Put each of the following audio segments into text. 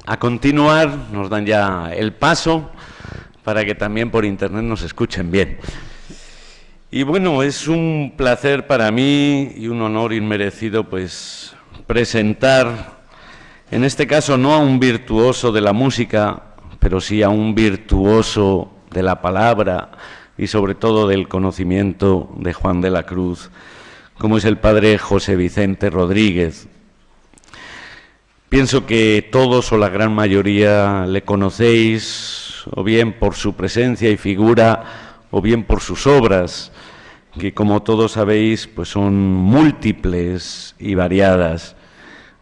a continuar, nos dan ya el paso para que también por internet nos escuchen bien. Y bueno, es un placer para mí y un honor inmerecido pues presentar, en este caso no a un virtuoso de la música, pero sí a un virtuoso de la palabra y sobre todo del conocimiento de Juan de la Cruz, como es el padre José Vicente Rodríguez. Pienso que todos o la gran mayoría le conocéis, o bien por su presencia y figura, o bien por sus obras, que como todos sabéis, pues son múltiples y variadas.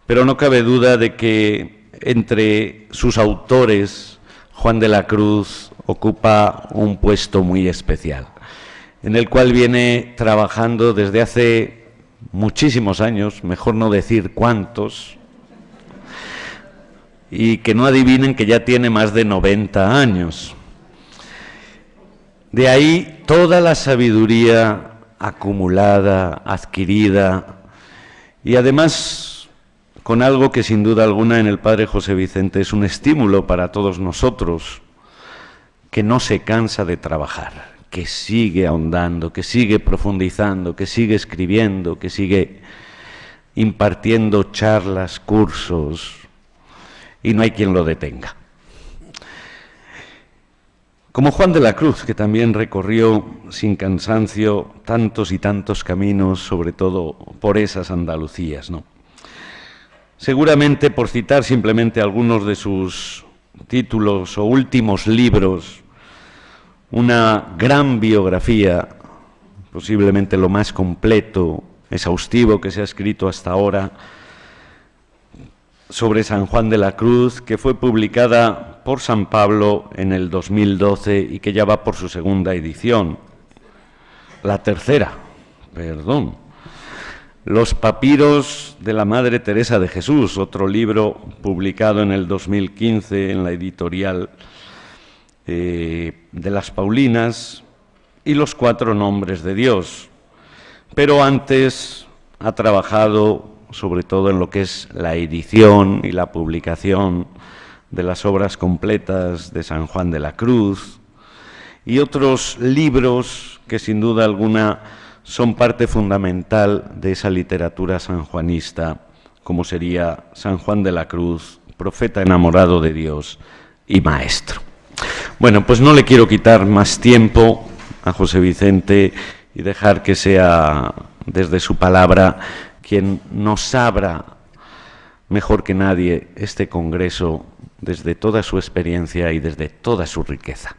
Pero no cabe duda de que entre sus autores, Juan de la Cruz ocupa un puesto muy especial, en el cual viene trabajando desde hace muchísimos años, mejor no decir cuántos, y que no adivinen que ya tiene más de 90 años. De ahí toda la sabiduría acumulada, adquirida, y además con algo que sin duda alguna en el padre José Vicente es un estímulo para todos nosotros, que no se cansa de trabajar, que sigue ahondando, que sigue profundizando, que sigue escribiendo, que sigue impartiendo charlas, cursos, y no hay quien lo detenga. Como Juan de la Cruz, que también recorrió sin cansancio tantos y tantos caminos, sobre todo por esas Andalucías, ¿no? Seguramente, por citar simplemente algunos de sus títulos o últimos libros, una gran biografía, posiblemente lo más completo, exhaustivo que se ha escrito hasta ahora, sobre San Juan de la Cruz, que fue publicada por San Pablo en el 2012 y que ya va por su segunda edición. La tercera, perdón. Los papiros de la Madre Teresa de Jesús, otro libro publicado en el 2015 en la editorial de las Paulinas, y los 4 nombres de Dios. Pero antes ha trabajado sobre todo en lo que es la edición y la publicación de las obras completas de San Juan de la Cruz y otros libros que sin duda alguna son parte fundamental de esa literatura sanjuanista, como sería San Juan de la Cruz, profeta enamorado de Dios y maestro. Bueno, pues no le quiero quitar más tiempo a José Vicente y dejar que sea desde su palabra quien nos abra mejor que nadie este congreso desde toda su experiencia y desde toda su riqueza.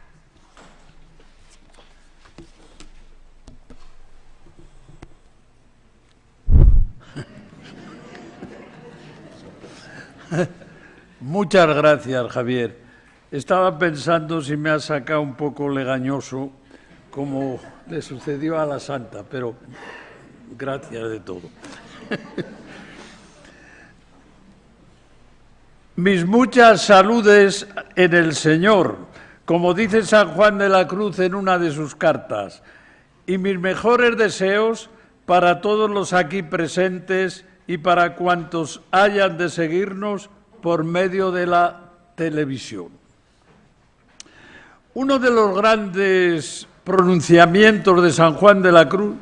Muchas gracias, Javier. Estaba pensando si me ha sacado un poco legañoso, como le sucedió a la Santa, pero gracias de todo. Mis muchas saludes en el Señor, como dice San Juan de la Cruz en una de sus cartas, y mis mejores deseos para todos los aquí presentes y para cuantos hayan de seguirnos por medio de la televisión. Uno de los grandes pronunciamientos de San Juan de la Cruz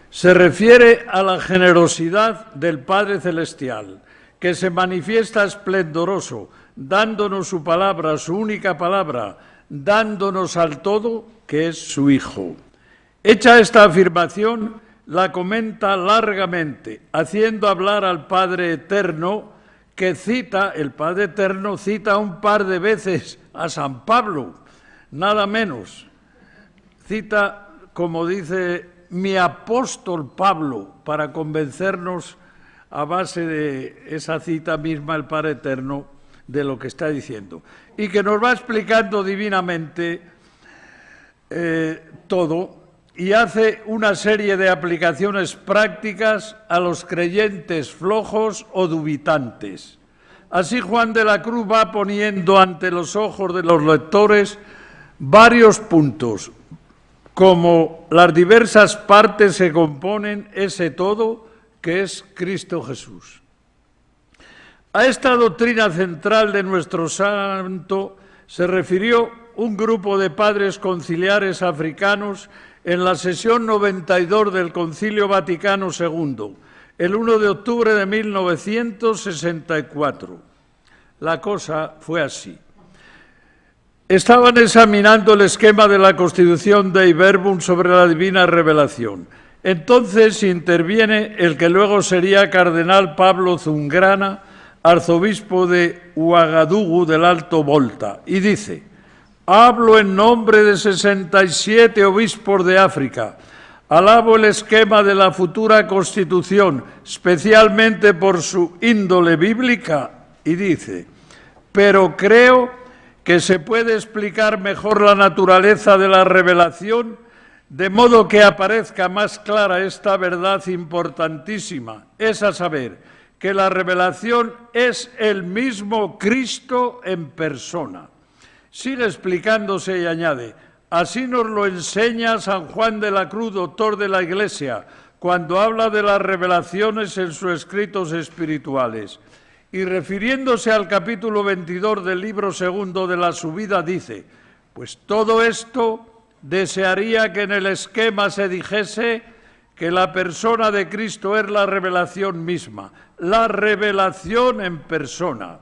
se refiere a la generosidad del Padre Celestial, que se manifiesta esplendoroso, dándonos su palabra, su única palabra, dándonos al todo, que es su Hijo. Hecha esta afirmación, la comenta largamente, haciendo hablar al Padre Eterno, que cita, el Padre Eterno cita un par de veces a San Pablo, nada menos. Cita, como dice mi apóstol Pablo, para convencernos a base de esa cita misma el Padre Eterno de lo que está diciendo. Y que nos va explicando divinamente todo y hace una serie de aplicaciones prácticas a los creyentes flojos o dubitantes. Así Juan de la Cruz va poniendo ante los ojos de los lectores varios puntos, como las diversas partes que componen ese todo que es Cristo Jesús. A esta doctrina central de nuestro santo se refirió un grupo de padres conciliares africanos en la sesión 92 del Concilio Vaticano II, el 1 de octubre de 1964. La cosa fue así. Estaban examinando el esquema de la Constitución Dei Verbum sobre la divina revelación. Entonces interviene el que luego sería cardenal Pablo Zungrana, arzobispo de Ouagadougou del Alto Volta, y dice: hablo en nombre de 67 obispos de África. Alabo el esquema de la futura Constitución, especialmente por su índole bíblica, y dice: pero creo que se puede explicar mejor la naturaleza de la revelación, de modo que aparezca más clara esta verdad importantísima, es a saber, que la revelación es el mismo Cristo en persona. Sigue explicándose y añade: así nos lo enseña San Juan de la Cruz, doctor de la Iglesia, cuando habla de las revelaciones en sus escritos espirituales. Y refiriéndose al capítulo 22 del libro segundo de la Subida, dice: pues todo esto desearía que en el esquema se dijese que la persona de Cristo es la revelación misma, la revelación en persona.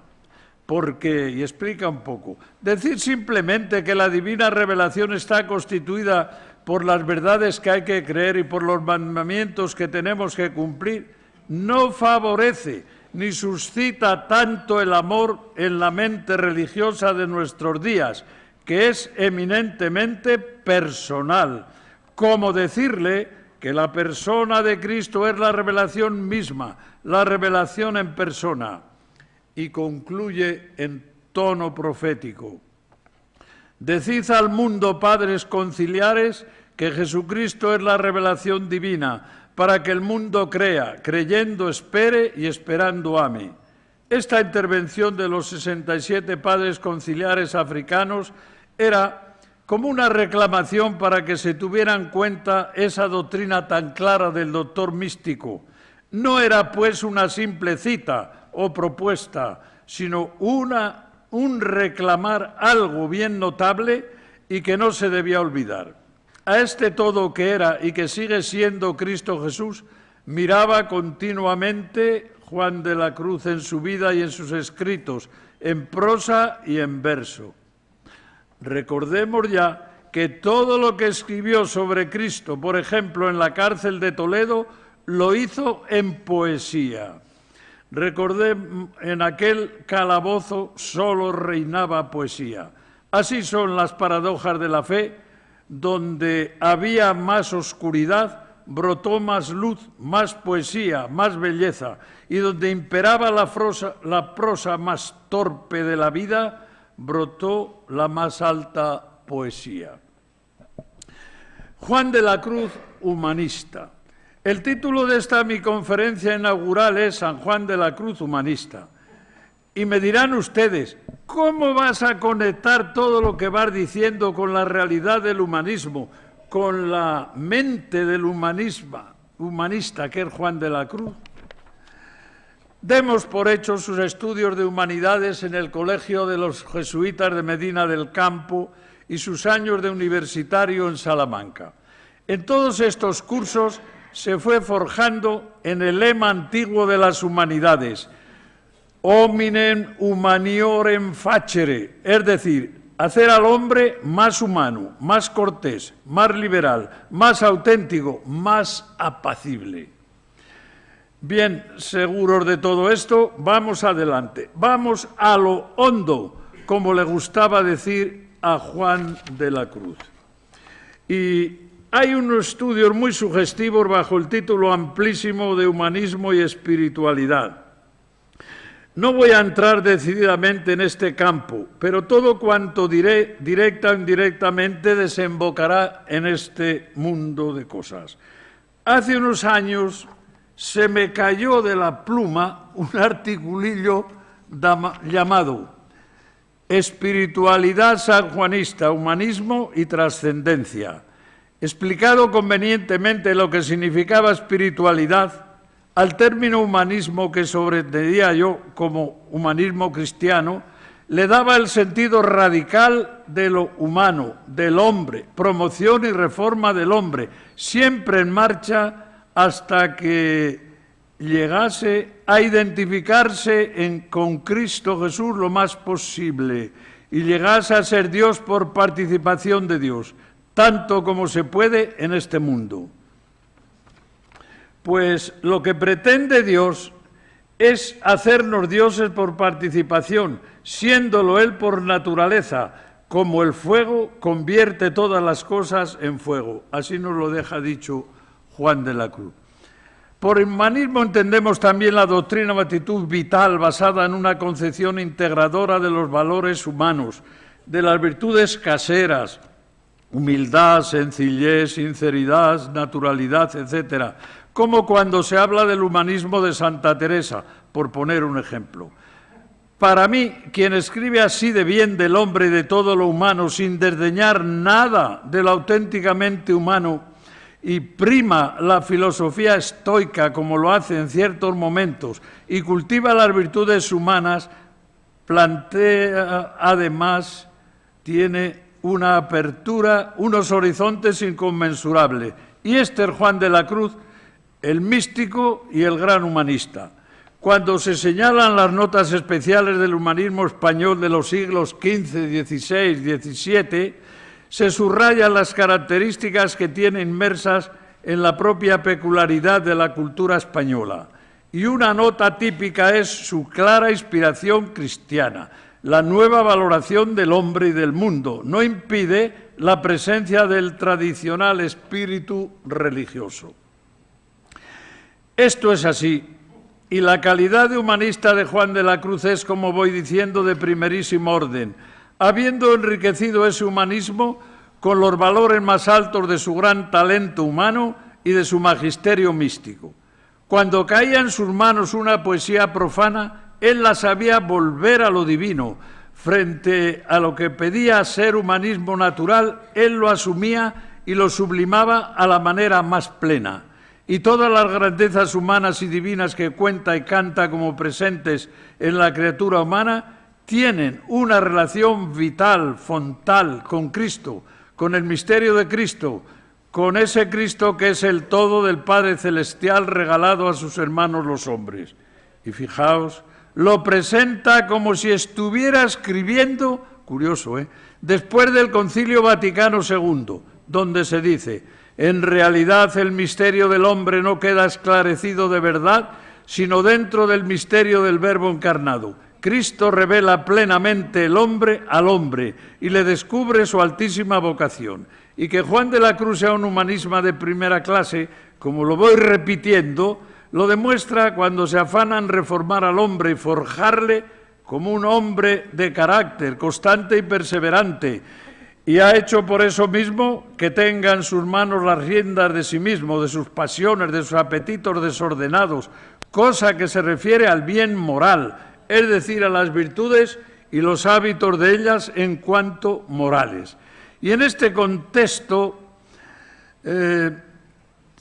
Porque, y explica un poco, decir simplemente que la divina revelación está constituida por las verdades que hay que creer y por los mandamientos que tenemos que cumplir, no favorece ni suscita tanto el amor en la mente religiosa de nuestros días, que es eminentemente personal, como decirle que la persona de Cristo es la revelación misma, la revelación en persona. Y concluye en tono profético: decid al mundo, padres conciliares, que Jesucristo es la revelación divina, para que el mundo crea, creyendo espere y esperando ame. Esta intervención de los 67 padres conciliares africanos era como una reclamación para que se tuviera en cuenta esa doctrina tan clara del doctor místico. No era pues una simple cita o propuesta, sino un reclamar algo bien notable y que no se debía olvidar. A este todo que era y que sigue siendo Cristo Jesús, miraba continuamente Juan de la Cruz en su vida y en sus escritos, en prosa y en verso. Recordemos ya que todo lo que escribió sobre Cristo, por ejemplo, en la cárcel de Toledo, lo hizo en poesía. Recordé, en aquel calabozo solo reinaba poesía. Así son las paradojas de la fe, donde había más oscuridad, brotó más luz, más poesía, más belleza, y donde imperaba la prosa más torpe de la vida, brotó la más alta poesía. Juan de la Cruz, humanista. El título de esta mi conferencia inaugural es San Juan de la Cruz, humanista. Y me dirán ustedes, ¿cómo vas a conectar todo lo que vas diciendo con la realidad del humanismo, con la mente del humanista que es Juan de la Cruz? Demos por hecho sus estudios de humanidades en el Colegio de los Jesuitas de Medina del Campo y sus años de universitario en Salamanca. En todos estos cursos se fue forjando en el lema antiguo de las humanidades, hominem humaniorem facere, es decir, hacer al hombre más humano, más cortés, más liberal, más auténtico, más apacible. Bien, seguros de todo esto, vamos adelante. Vamos a lo hondo, como le gustaba decir a Juan de la Cruz. Y hay unos estudios muy sugestivos bajo el título amplísimo de Humanismo y Espiritualidad. No voy a entrar decididamente en este campo, pero todo cuanto diré, directa o indirectamente, desembocará en este mundo de cosas. Hace unos años se me cayó de la pluma un articulillo llamado Espiritualidad sanjuanista, Humanismo y Trascendencia. Explicado convenientemente lo que significaba espiritualidad, Al término humanismo, que sobreentendía yo como humanismo cristiano, le daba el sentido radical de lo humano, del hombre, promoción y reforma del hombre, siempre en marcha hasta que llegase a identificarse con Cristo Jesús lo más posible y llegase a ser Dios por participación de Dios, tanto como se puede en este mundo. Pues lo que pretende Dios es hacernos dioses por participación, siéndolo Él por naturaleza, como el fuego convierte todas las cosas en fuego. Así nos lo deja dicho Juan de la Cruz. Por humanismo entendemos también la doctrina o actitud vital basada en una concepción integradora de los valores humanos, de las virtudes caseras, humildad, sencillez, sinceridad, naturalidad, etc., como cuando se habla del humanismo de Santa Teresa, por poner un ejemplo. Para mí, quien escribe así de bien del hombre y de todo lo humano, sin desdeñar nada de lo auténticamente humano, y prima la filosofía estoica, como lo hace en ciertos momentos, y cultiva las virtudes humanas, plantea, además, tiene una apertura, unos horizontes inconmensurables. Y este es Juan de la Cruz, el místico y el gran humanista. Cuando se señalan las notas especiales del humanismo español de los siglos XV, XVI, XVII, se subrayan las características que tiene inmersas en la propia peculiaridad de la cultura española. Y una nota típica es su clara inspiración cristiana. La nueva valoración del hombre y del mundo no impide la presencia del tradicional espíritu religioso. Esto es así, y la calidad de humanista de Juan de la Cruz es, como voy diciendo, de primerísimo orden, habiendo enriquecido ese humanismo con los valores más altos de su gran talento humano y de su magisterio místico. Cuando caía en sus manos una poesía profana, él la sabía volver a lo divino. Frente a lo que pedía ser humanismo natural, él lo asumía y lo sublimaba a la manera más plena. Y todas las grandezas humanas y divinas que cuenta y canta como presentes en la criatura humana tienen una relación vital, fontal, con Cristo, con el misterio de Cristo, con ese Cristo que es el todo del Padre Celestial regalado a sus hermanos los hombres. Y fijaos, lo presenta como si estuviera escribiendo, curioso, después del Concilio Vaticano II, donde se dice: en realidad el misterio del hombre no queda esclarecido de verdad, sino dentro del misterio del Verbo encarnado. Cristo revela plenamente el hombre al hombre y le descubre su altísima vocación. Y que Juan de la Cruz sea un humanista de primera clase, como lo voy repitiendo, lo demuestra cuando se afana en reformar al hombre y forjarle como un hombre de carácter, constante y perseverante, y ha hecho por eso mismo que tenga en sus manos las riendas de sí mismo, de sus pasiones, de sus apetitos desordenados, cosa que se refiere al bien moral, es decir, a las virtudes y los hábitos de ellas en cuanto morales. Y en este contexto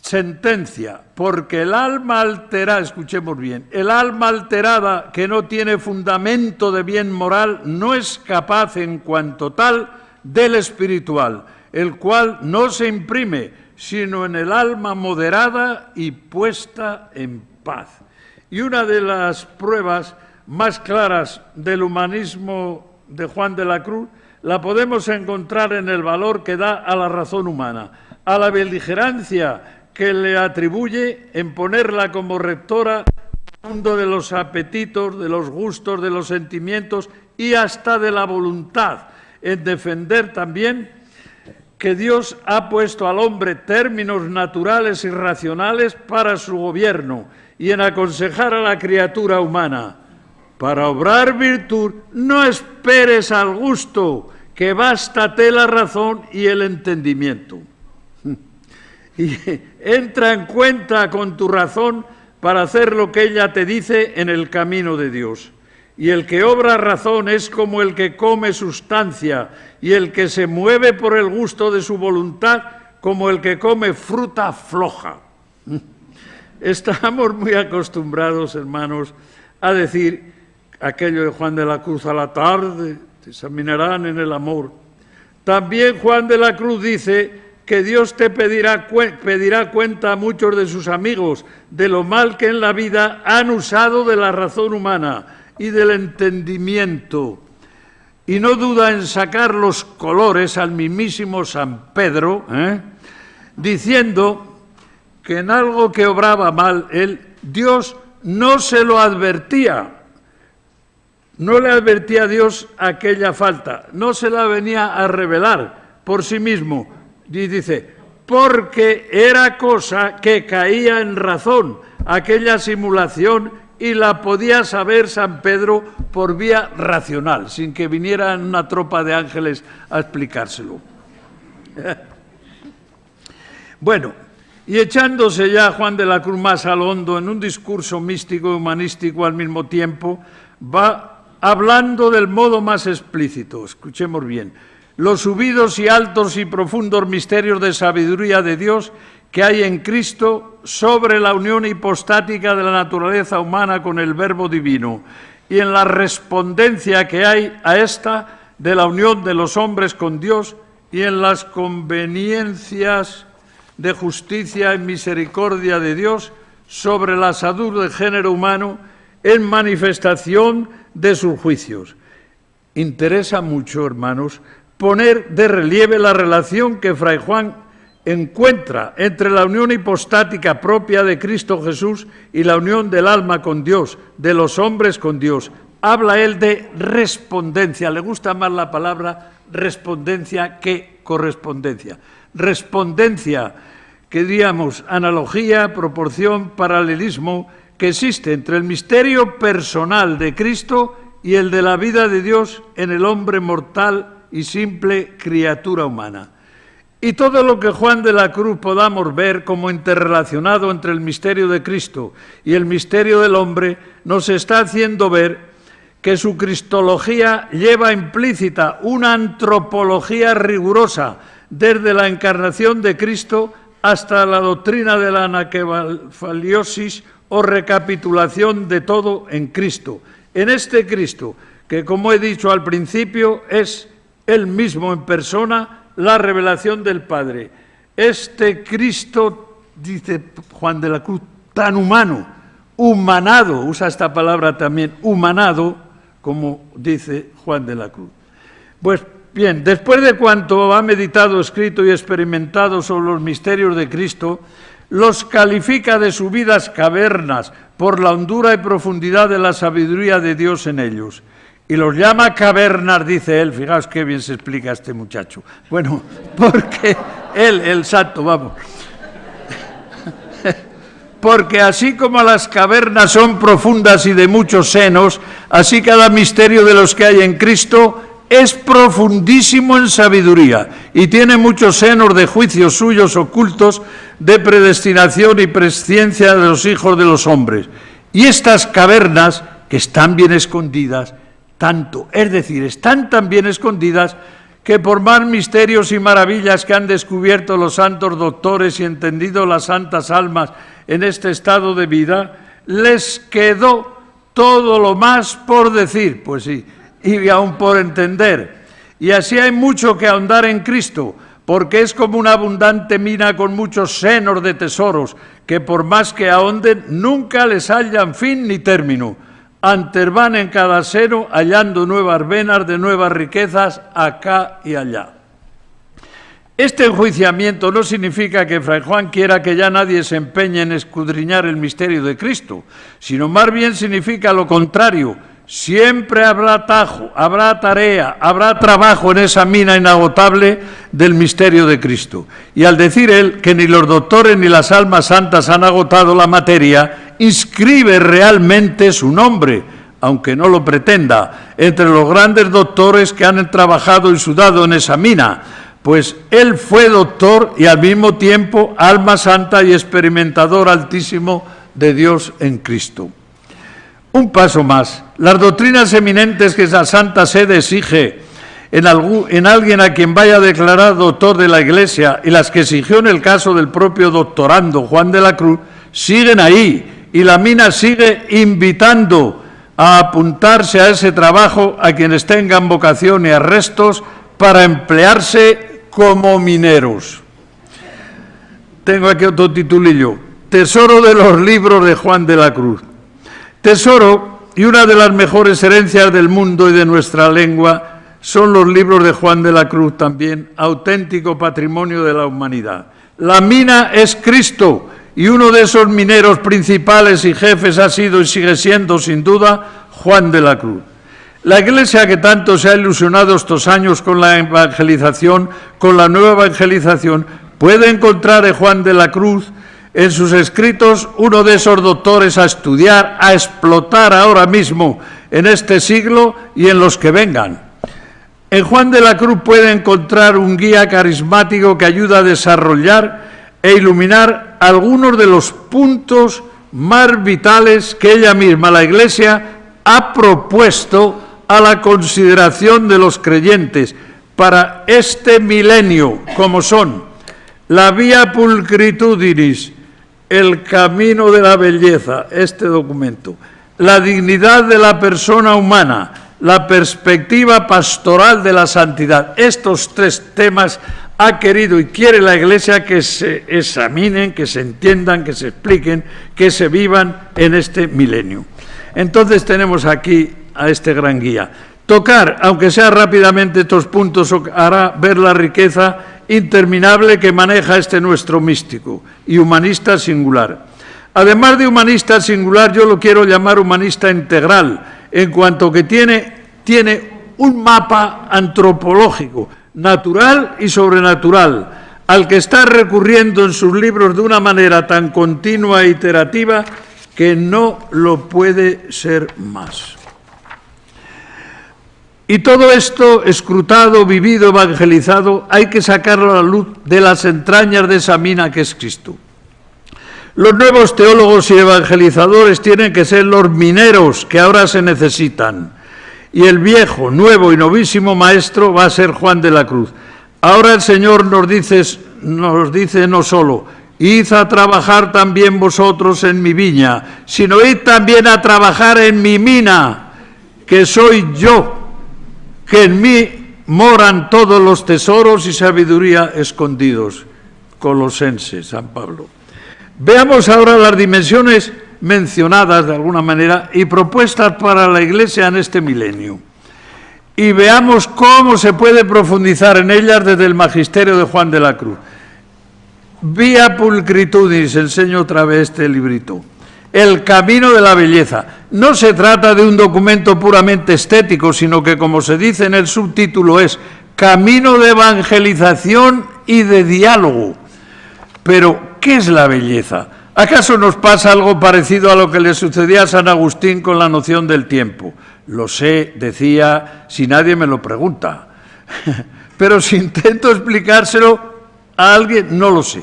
sentencia, porque el alma alterada, escuchemos bien, el alma alterada que no tiene fundamento de bien moral no es capaz en cuanto tal del espiritual, el cual no se imprime, sino en el alma moderada y puesta en paz. Y una de las pruebas más claras del humanismo de Juan de la Cruz la podemos encontrar en el valor que da a la razón humana, a la beligerancia que le atribuye en ponerla como rectora del mundo de los apetitos, de los gustos, de los sentimientos y hasta de la voluntad, en defender también que Dios ha puesto al hombre términos naturales y racionales para su gobierno y en aconsejar a la criatura humana. Para obrar virtud no esperes al gusto, que bástate la razón y el entendimiento. Y entra en cuenta con tu razón para hacer lo que ella te dice en el camino de Dios. Y el que obra razón es como el que come sustancia, y el que se mueve por el gusto de su voluntad como el que come fruta floja. Estamos muy acostumbrados, hermanos, a decir aquello de Juan de la Cruz: a la tarde te examinarán en el amor. También Juan de la Cruz dice que Dios te pedirá cuenta a muchos de sus amigos de lo mal que en la vida han usado de la razón humana y del entendimiento. Y no duda en sacar los colores al mismísimo San Pedro, diciendo que en algo que obraba mal él, Dios no se lo advertía. No le advertía a Dios aquella falta, no se la venía a revelar por sí mismo. Y dice, porque era cosa que caía en razón, aquella simulación, y la podía saber San Pedro por vía racional, sin que viniera una tropa de ángeles a explicárselo. Bueno, y echándose ya Juan de la Cruz más al hondo en un discurso místico y humanístico al mismo tiempo, va hablando del modo más explícito. Escuchemos bien. Los subidos y altos y profundos misterios de sabiduría de Dios que hay en Cristo sobre la unión hipostática de la naturaleza humana con el Verbo divino y en la respondencia que hay a esta de la unión de los hombres con Dios y en las conveniencias de justicia y misericordia de Dios sobre la salud del género humano en manifestación de sus juicios. Interesa mucho, hermanos, poner de relieve la relación que Fray Juan encuentra entre la unión hipostática propia de Cristo Jesús y la unión del alma con Dios, de los hombres con Dios. Habla él de respondencia, le gusta más la palabra respondencia que correspondencia. Respondencia, que diríamos analogía, proporción, paralelismo, que existe entre el misterio personal de Cristo y el de la vida de Dios en el hombre mortal y simple criatura humana. Y todo lo que Juan de la Cruz podamos ver como interrelacionado entre el misterio de Cristo y el misterio del hombre, nos está haciendo ver que su cristología lleva implícita una antropología rigurosa, desde la encarnación de Cristo hasta la doctrina de la anaquefaliosis o recapitulación de todo en Cristo. En este Cristo, que como he dicho al principio, es él mismo en persona, la revelación del Padre. Este Cristo, dice Juan de la Cruz, tan humano, humanado, usa esta palabra también, humanado, como dice Juan de la Cruz. Pues bien, después de cuanto ha meditado, escrito y experimentado sobre los misterios de Cristo, los califica de subidas cavernas por la hondura y profundidad de la sabiduría de Dios en ellos. Y los llama cavernas, dice él. Fijaos qué bien se explica este muchacho. Bueno, porque él, el santo, vamos. Porque así como las cavernas son profundas y de muchos senos, así cada misterio de los que hay en Cristo es profundísimo en sabiduría y tiene muchos senos de juicios suyos ocultos, de predestinación y presciencia de los hijos de los hombres. Y estas cavernas, que están bien escondidas, tanto, es decir, están tan bien escondidas que por más misterios y maravillas que han descubierto los santos doctores y entendido las santas almas en este estado de vida, les quedó todo lo más por decir, pues sí, y aún por entender. Y así hay mucho que ahondar en Cristo, porque es como una abundante mina con muchos senos de tesoros, que por más que ahonden, nunca les hallan fin ni término. Antes van en cada seno hallando nuevas venas de nuevas riquezas acá y allá. Este enjuiciamiento no significa que Fray Juan quiera que ya nadie se empeñe en escudriñar el misterio de Cristo, sino más bien significa lo contrario. Siempre habrá atajo, habrá tarea, habrá trabajo en esa mina inagotable del misterio de Cristo. Y al decir él que ni los doctores ni las almas santas han agotado la materia, inscribe realmente su nombre, aunque no lo pretenda, entre los grandes doctores que han trabajado y sudado en esa mina, pues él fue doctor y al mismo tiempo alma santa y experimentador altísimo de Dios en Cristo. Un paso más. Las doctrinas eminentes que la Santa Sede exige en alguien a quien vaya a declarar doctor de la Iglesia y las que exigió en el caso del propio doctorando Juan de la Cruz, siguen ahí y la mina sigue invitando a apuntarse a ese trabajo a quienes tengan vocación y arrestos para emplearse como mineros. Tengo aquí otro titulillo: Tesoro de los libros de Juan de la Cruz. Tesoro y una de las mejores herencias del mundo y de nuestra lengua son los libros de Juan de la Cruz, también auténtico patrimonio de la humanidad. La mina es Cristo, y uno de esos mineros principales y jefes ha sido y sigue siendo, sin duda, Juan de la Cruz. La Iglesia, que tanto se ha ilusionado estos años con la evangelización, con la nueva evangelización, puede encontrar en Juan de la Cruz, en sus escritos, uno de esos doctores a estudiar, a explotar ahora mismo, en este siglo y en los que vengan. En Juan de la Cruz puede encontrar un guía carismático que ayuda a desarrollar e iluminar algunos de los puntos más vitales que ella misma, la Iglesia, ha propuesto a la consideración de los creyentes para este milenio, como son la vía pulcritudinis, el camino de la belleza, este documento, la dignidad de la persona humana, la perspectiva pastoral de la santidad. Estos tres temas ha querido y quiere la Iglesia que se examinen, que se entiendan, que se expliquen, que se vivan en este milenio. Entonces tenemos aquí a este gran guía. Tocar, aunque sea rápidamente, estos puntos hará ver la riqueza interminable que maneja este nuestro místico y humanista singular. Además de humanista singular, yo lo quiero llamar humanista integral, en cuanto que tiene un mapa antropológico, natural y sobrenatural, al que está recurriendo en sus libros de una manera tan continua e iterativa que no lo puede ser más. Y todo esto, escrutado, vivido, evangelizado, hay que sacarlo a la luz de las entrañas de esa mina que es Cristo. Los nuevos teólogos y evangelizadores tienen que ser los mineros que ahora se necesitan. Y el viejo, nuevo y novísimo maestro va a ser Juan de la Cruz. Ahora el Señor nos dice no solo: id a trabajar también vosotros en mi viña, sino id también a trabajar en mi mina, que soy yo, que en mí moran todos los tesoros y sabiduría escondidos. Colosenses, San Pablo. Veamos ahora las dimensiones mencionadas de alguna manera y propuestas para la Iglesia en este milenio. Y veamos cómo se puede profundizar en ellas desde el magisterio de Juan de la Cruz. Vía pulcritudinis, enseño otra vez este librito. El camino de la belleza. No se trata de un documento puramente estético, sino que, como se dice en el subtítulo, es camino de evangelización y de diálogo. Pero, ¿qué es la belleza? ¿Acaso nos pasa algo parecido a lo que le sucedía a San Agustín con la noción del tiempo? Lo sé, decía, si nadie me lo pregunta. Pero si intento explicárselo a alguien, no lo sé.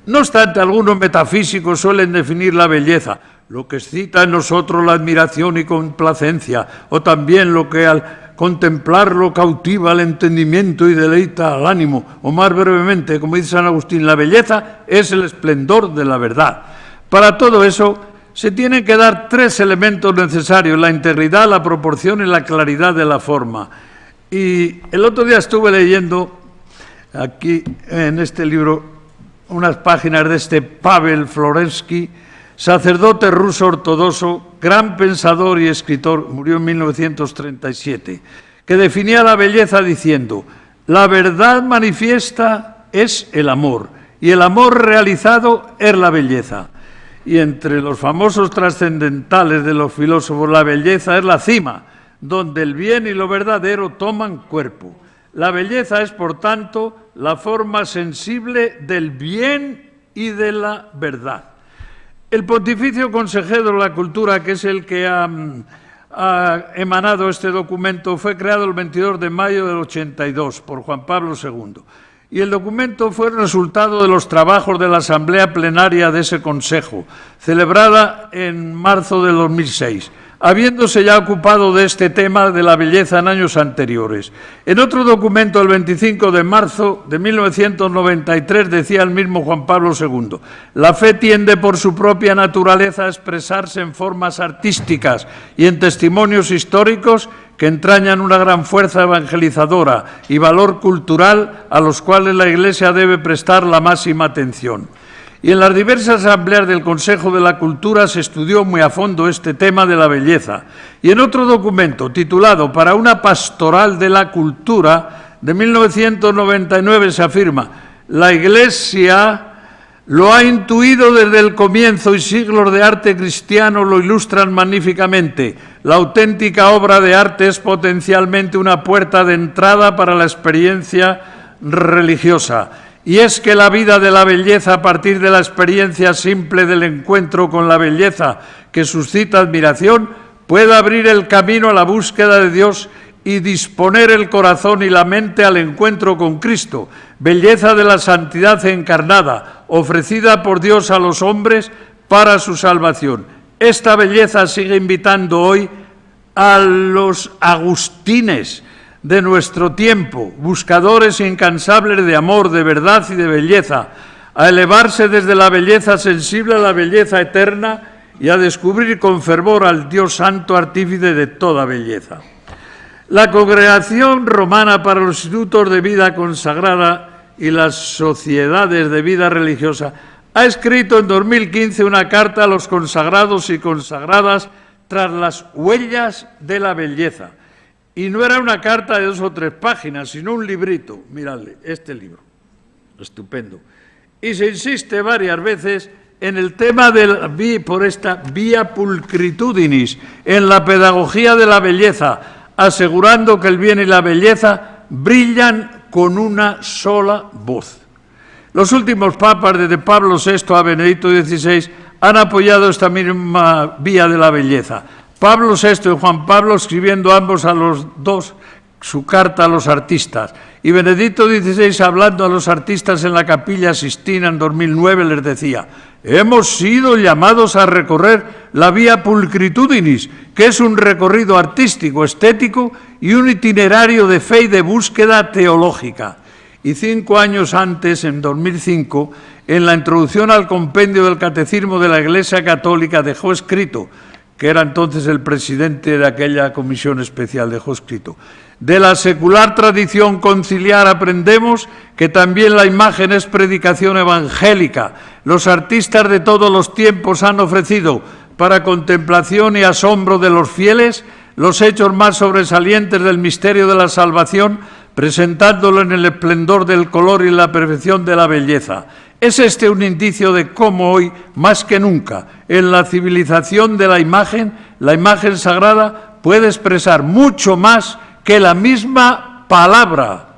No obstante, algunos metafísicos suelen definir la belleza, lo que excita en nosotros la admiración y complacencia, o también lo que al contemplarlo cautiva el entendimiento y deleita al ánimo, o más brevemente, como dice San Agustín, la belleza es el esplendor de la verdad. Para todo eso se tienen que dar tres elementos necesarios: la integridad, la proporción y la claridad de la forma. Y el otro día estuve leyendo aquí en este libro unas páginas de este Pavel Florensky, sacerdote ruso ortodoxo, gran pensador y escritor, murió en 1937, que definía la belleza diciendo: la verdad manifiesta es el amor, y el amor realizado es la belleza. Y entre los famosos trascendentales de los filósofos, la belleza es la cima, donde el bien y lo verdadero toman cuerpo. La belleza es, por tanto, la forma sensible del bien y de la verdad. El Pontificio Consejero de la Cultura, que es el que ha emanado este documento, fue creado el 22 de mayo del 82 por Juan Pablo II. Y el documento fue el resultado de los trabajos de la Asamblea Plenaria de ese Consejo, celebrada en marzo de 2006. habiéndose ya ocupado de este tema de la belleza en años anteriores. En otro documento, el 25 de marzo de 1993, decía el mismo Juan Pablo II, la fe tiende por su propia naturaleza a expresarse en formas artísticas y en testimonios históricos que entrañan una gran fuerza evangelizadora y valor cultural a los cuales la Iglesia debe prestar la máxima atención. Y en las diversas asambleas del Consejo de la Cultura se estudió muy a fondo este tema de la belleza. Y en otro documento titulado Para una pastoral de la cultura, de 1999 se afirma: la Iglesia lo ha intuido desde el comienzo y siglos de arte cristiano lo ilustran magníficamente. La auténtica obra de arte es potencialmente una puerta de entrada para la experiencia religiosa. Y es que la vida de la belleza, a partir de la experiencia simple del encuentro con la belleza que suscita admiración, puede abrir el camino a la búsqueda de Dios y disponer el corazón y la mente al encuentro con Cristo, belleza de la santidad encarnada, ofrecida por Dios a los hombres para su salvación. Esta belleza sigue invitando hoy a los agustines de nuestro tiempo, buscadores incansables de amor, de verdad y de belleza, a elevarse desde la belleza sensible a la belleza eterna y a descubrir con fervor al Dios santo, artífice de toda belleza. La Congregación Romana para los Institutos de Vida Consagrada y las Sociedades de Vida Religiosa ha escrito en 2015 una carta a los consagrados y consagradas tras las huellas de la belleza. Y no era una carta de 2 o 3 páginas, sino un librito. Miradle, este libro, estupendo. Y se insiste varias veces en el tema por esta via pulcritudinis, en la pedagogía de la belleza, asegurando que el bien y la belleza brillan con una sola voz. Los últimos papas, desde Pablo VI a Benedicto XVI, han apoyado esta misma vía de la belleza. Pablo VI y Juan Pablo escribiendo ambos a los dos su carta a los artistas. Y Benedicto XVI, hablando a los artistas en la Capilla Sistina en 2009, les decía: hemos sido llamados a recorrer la vía pulcritudinis, que es un recorrido artístico, estético y un itinerario de fe y de búsqueda teológica. Y 5 años antes, en 2005, en la introducción al compendio del Catecismo de la Iglesia Católica, dejó escrito, que era entonces el presidente de aquella comisión especial, dejó escrito: de la secular tradición conciliar aprendemos que también la imagen es predicación evangélica. Los artistas de todos los tiempos han ofrecido, para contemplación y asombro de los fieles, los hechos más sobresalientes del misterio de la salvación, presentándolo en el esplendor del color y la perfección de la belleza. Es este un indicio de cómo hoy, más que nunca, en la civilización de la imagen sagrada puede expresar mucho más que la misma palabra,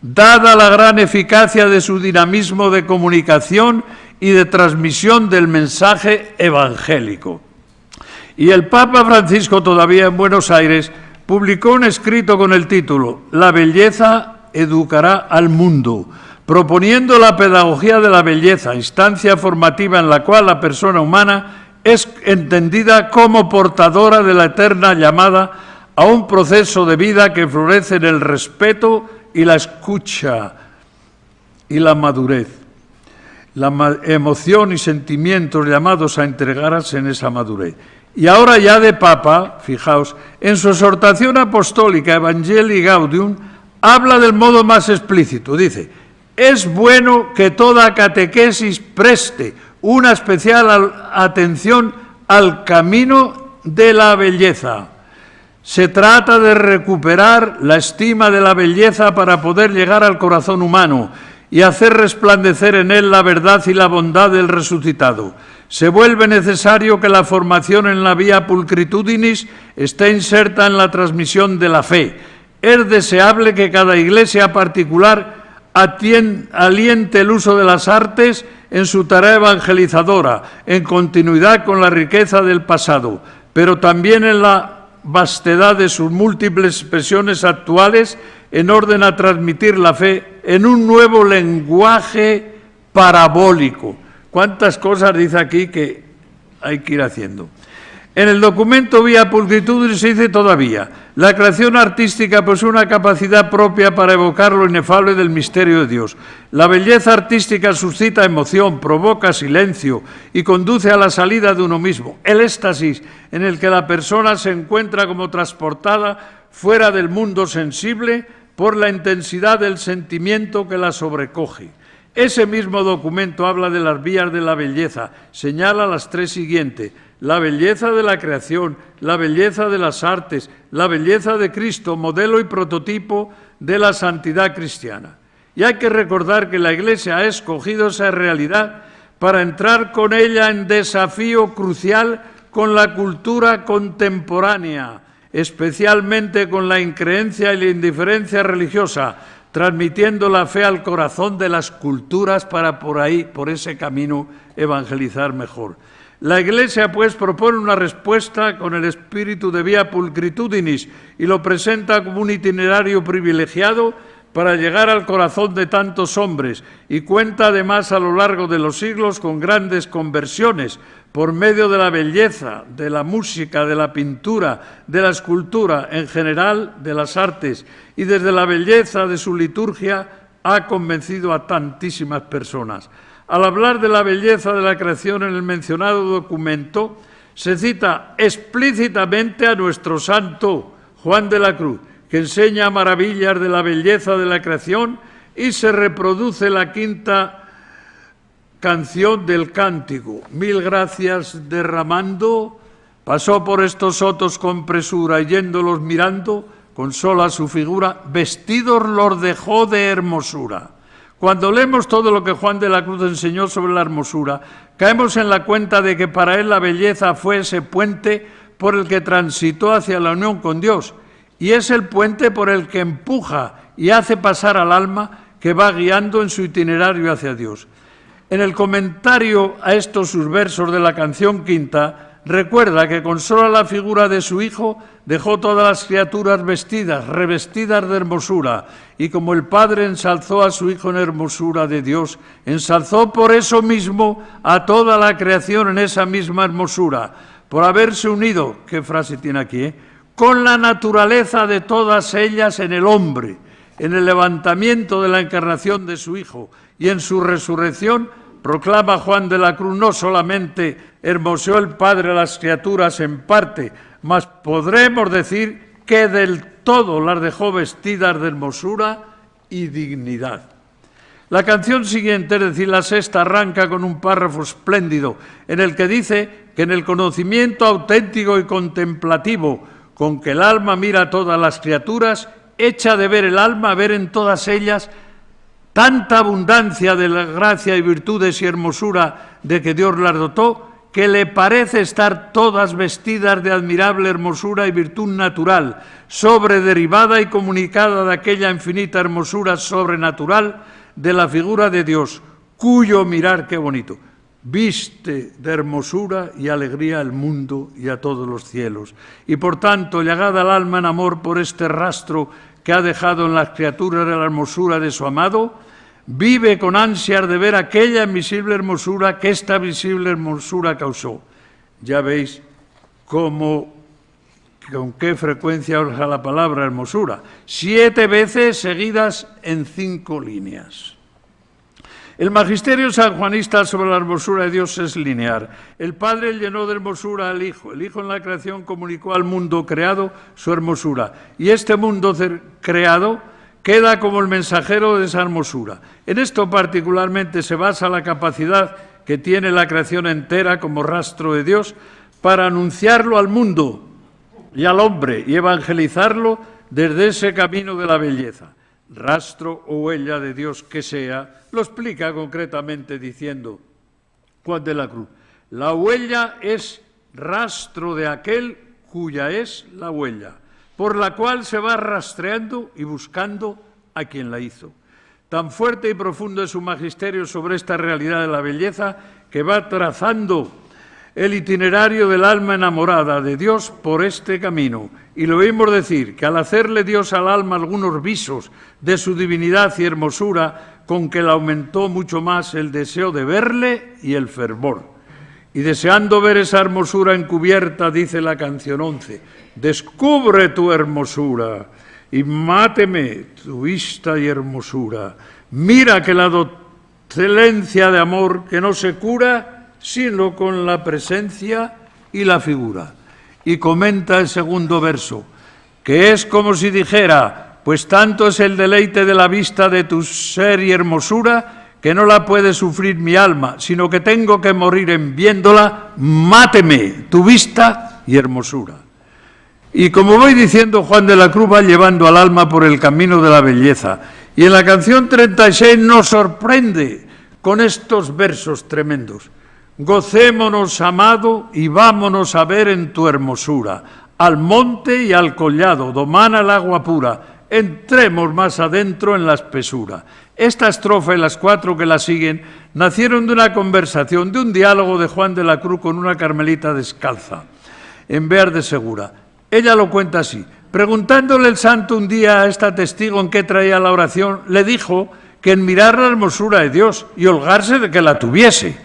dada la gran eficacia de su dinamismo de comunicación y de transmisión del mensaje evangélico. Y el Papa Francisco, todavía en Buenos Aires, publicó un escrito con el título «La belleza educará al mundo», proponiendo la pedagogía de la belleza, instancia formativa en la cual la persona humana es entendida como portadora de la eterna llamada a un proceso de vida que florece en el respeto y la escucha y la madurez, la emoción y sentimientos llamados a entregarse en esa madurez. Y ahora ya de Papa, fijaos, en su exhortación apostólica Evangelii Gaudium habla del modo más explícito, dice: es bueno que toda catequesis preste una especial atención al camino de la belleza. Se trata de recuperar la estima de la belleza para poder llegar al corazón humano y hacer resplandecer en él la verdad y la bondad del resucitado. Se vuelve necesario que la formación en la vía pulcritudinis esté inserta en la transmisión de la fe. Es deseable que cada iglesia particular aliente el uso de las artes en su tarea evangelizadora, en continuidad con la riqueza del pasado, pero también en la vastedad de sus múltiples expresiones actuales, en orden a transmitir la fe en un nuevo lenguaje parabólico. ¿Cuántas cosas dice aquí que hay que ir haciendo? En el documento Via Pulchritudinis se dice todavía: la creación artística posee una capacidad propia para evocar lo inefable del misterio de Dios. La belleza artística suscita emoción, provoca silencio y conduce a la salida de uno mismo, el éxtasis en el que la persona se encuentra como transportada fuera del mundo sensible por la intensidad del sentimiento que la sobrecoge. Ese mismo documento habla de las vías de la belleza, señala las tres siguientes: la belleza de la creación, la belleza de las artes, la belleza de Cristo, modelo y prototipo de la santidad cristiana. Y hay que recordar que la Iglesia ha escogido esa realidad para entrar con ella en desafío crucial con la cultura contemporánea, especialmente con la increencia y la indiferencia religiosa, transmitiendo la fe al corazón de las culturas para por ese camino, evangelizar mejor. La Iglesia, pues, propone una respuesta con el espíritu de Via Pulchritudinis y lo presenta como un itinerario privilegiado para llegar al corazón de tantos hombres, y cuenta además a lo largo de los siglos con grandes conversiones por medio de la belleza, de la música, de la pintura, de la escultura, en general de las artes, y desde la belleza de su liturgia ha convencido a tantísimas personas. Al hablar de la belleza de la creación en el mencionado documento, se cita explícitamente a nuestro santo Juan de la Cruz, que enseña maravillas de la belleza de la creación, y se reproduce la quinta canción del cántico: mil gracias derramando, pasó por estos sotos con presura, y yéndolos mirando, con sola su figura, vestidos los dejó de hermosura. Cuando leemos todo lo que Juan de la Cruz enseñó sobre la hermosura, caemos en la cuenta de que para él la belleza fue ese puente por el que transitó hacia la unión con Dios, y es el puente por el que empuja y hace pasar al alma que va guiando en su itinerario hacia Dios. En el comentario a estos sus versos de la canción quinta, recuerda que con sola la figura de su Hijo dejó todas las criaturas vestidas, revestidas de hermosura, y como el Padre ensalzó a su Hijo en hermosura de Dios, ensalzó por eso mismo a toda la creación en esa misma hermosura, por haberse unido, ¿qué frase tiene aquí?, con la naturaleza de todas ellas en el hombre, en el levantamiento de la encarnación de su Hijo, y en su resurrección, proclama Juan de la Cruz, no solamente hermoseó el Padre a las criaturas en parte, mas podremos decir que del todo las dejó vestidas de hermosura y dignidad. La canción siguiente, es decir, la sexta, arranca con un párrafo espléndido en el que dice que en el conocimiento auténtico y contemplativo con que el alma mira a todas las criaturas, echa de ver el alma, ver en todas ellas tanta abundancia de la gracia y virtudes y hermosura de que Dios las dotó, que le parece estar todas vestidas de admirable hermosura y virtud natural, sobrederivada y comunicada de aquella infinita hermosura sobrenatural de la figura de Dios, cuyo mirar, qué bonito, viste de hermosura y alegría al mundo y a todos los cielos. Y por tanto, llegada al alma en amor por este rastro que ha dejado en las criaturas de la hermosura de su amado, vive con ansias de ver aquella invisible hermosura que esta visible hermosura causó. Ya veis con qué frecuencia usa la palabra hermosura. 7 veces seguidas en 5 líneas. El magisterio sanjuanista sobre la hermosura de Dios es lineal. El Padre llenó de hermosura al Hijo. El Hijo en la creación comunicó al mundo creado su hermosura. Y este mundo creado queda como el mensajero de esa hermosura. En esto particularmente se basa la capacidad que tiene la creación entera como rastro de Dios para anunciarlo al mundo y al hombre y evangelizarlo desde ese camino de la belleza. Rastro o huella de Dios que sea, lo explica concretamente diciendo Juan de la Cruz: la huella es rastro de aquel cuya es la huella, por la cual se va rastreando y buscando a quien la hizo. Tan fuerte y profundo es su magisterio sobre esta realidad de la belleza que va trazando el itinerario del alma enamorada de Dios por este camino. Y lo oímos decir que al hacerle Dios al alma algunos visos de su divinidad y hermosura, con que la aumentó mucho más el deseo de verle y el fervor. Y deseando ver esa hermosura encubierta, dice la canción 11, descubre tu hermosura y máteme tu vista y hermosura. Mira que la docencia de amor que no se cura sino con la presencia y la figura. Y comenta el segundo verso, que es como si dijera, pues tanto es el deleite de la vista de tu ser y hermosura, que no la puede sufrir mi alma, sino que tengo que morir en viéndola, máteme tu vista y hermosura. Y como voy diciendo, Juan de la Cruz va llevando al alma por el camino de la belleza. Y en la canción 36 nos sorprende con estos versos tremendos. Gocémonos, amado, y vámonos a ver en tu hermosura, al monte y al collado, domana el agua pura, entremos más adentro en la espesura. Esta estrofa y las 4 que la siguen nacieron de una conversación, de un diálogo de Juan de la Cruz con una carmelita descalza, en Bear de Segura. Ella lo cuenta así. Preguntándole el santo un día a esta testigo en qué traía la oración, le dijo que en mirar la hermosura de Dios y holgarse de que la tuviese.